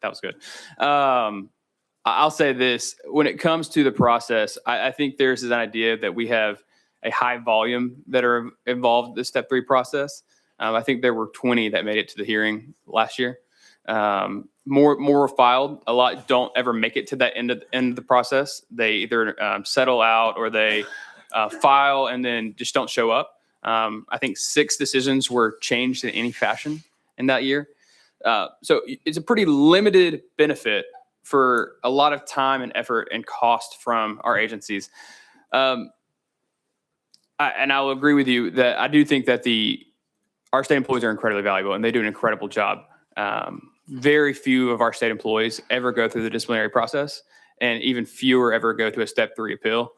was good. I'll say this, when it comes to the process, I think there's an idea that we have a high volume that are involved in the step 3 process. I think there were 20 that made it to the hearing last year. More were filed. A lot don't ever make it to that end of the process. They either settle out, or they file and then just don't show up. I think 6 decisions were changed in any fashion in that year. So it's a pretty limited benefit for a lot of time and effort and cost from our agencies. And I'll agree with you that I do think that our state employees are incredibly valuable and they do an incredible job. Very few of our state employees ever go through the disciplinary process, and even fewer ever go to a step 3 appeal.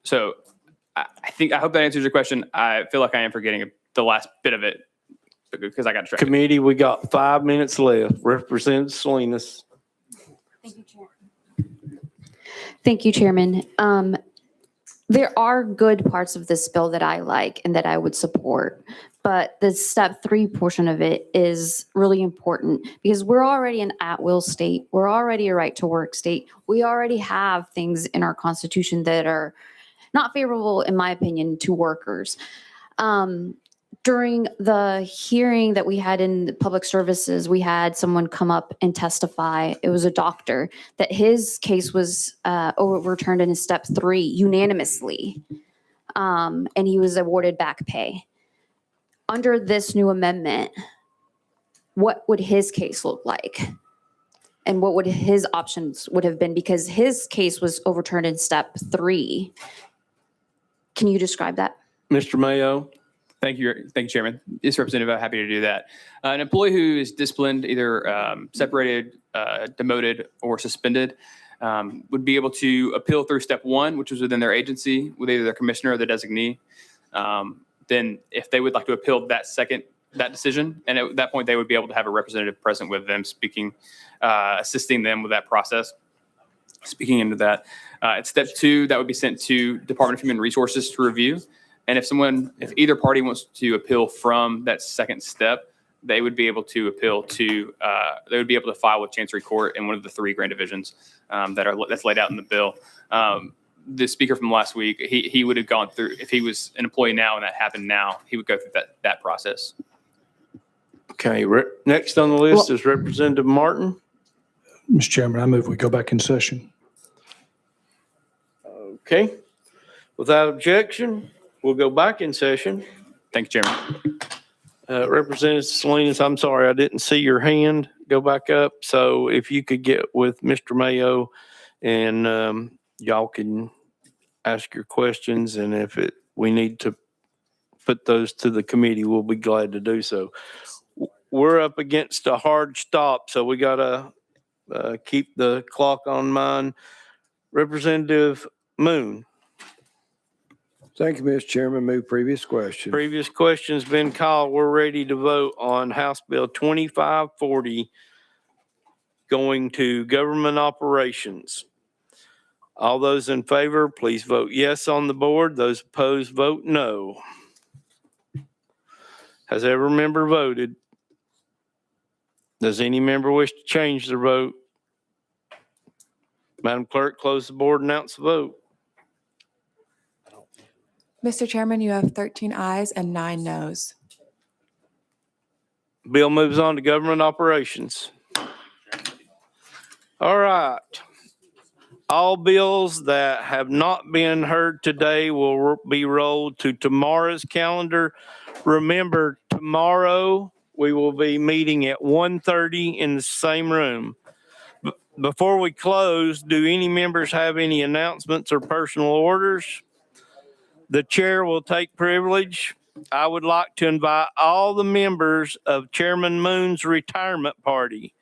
So I hope that answers your question. I feel like I am forgetting the last bit of it because I got distracted. Committee, we got 5 minutes left. Representative Salinas. Thank you, Chairman. There are good parts of this bill that I like and that I would support, but the step 3 portion of it is really important because we're already an at-will state. We're already a right-to-work state. We already have things in our Constitution that are not favorable, in my opinion, to workers. During the hearing that we had in public services, we had someone come up and testify. It was a doctor that his case was overturned in step 3 unanimously, and he was awarded back pay. Under this new amendment, what would his case look like? And what would his options would have been? Because his case was overturned in step 3. Can you describe that? Mr. Mayo. Thank you, Chairman. Yes, Representative, I'm happy to do that. An employee who is disciplined, either separated, demoted, or suspended, would be able to appeal through step 1, which was within their agency, with either their commissioner or the designee. Then if they would like to appeal that decision, and at that point, they would be able to have a representative present with them speaking, assisting them with that process, speaking into that. At step 2, that would be sent to Department of Human Resources to review. And if either party wants to appeal from that second step, they would be able to appeal to, they would be able to file with Chancery Court in one of the 3 grand divisions that's laid out in the bill. The speaker from last week, he would have gone through, if he was an employee now and that happened now, he would go through that process. Okay, next on the list is Representative Martin. Mr. Chairman, I move we go back in session. Okay, without objection, we'll go back in session. Thank you, Chairman. Representative Salinas, I'm sorry, I didn't see your hand go back up. So if you could get with Mr. Mayo and y'all can ask your questions. And if we need to put those to the committee, we'll be glad to do so. We're up against a hard stop, so we got to keep the clock on mine. Representative Moon. Thank you, Mr. Chairman. Move previous question. Previous question's been called. We're ready to vote on House Bill 2540 going to government operations. All those in favor, please vote yes on the board. Those opposed, vote no. Has every member voted? Does any member wish to change their vote? Madam Clerk, close the board, announce the vote. Mr. Chairman, you have 13 ayes and 9 noes. Bill moves on to government operations. All right. All bills that have not been heard today will be rolled to tomorrow's calendar. Remember, tomorrow we will be meeting at 1:30 in the same room. Before we close, do any members have any announcements or personal orders? The chair will take privilege. I would like to invite all the members of Chairman Moon's retirement party.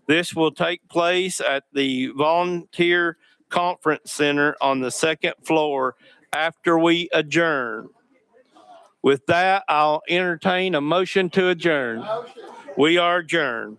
This will take place at the Volunteer Conference Center on the 2nd floor after we adjourn. With that, I'll entertain a motion to adjourn. We are adjourned.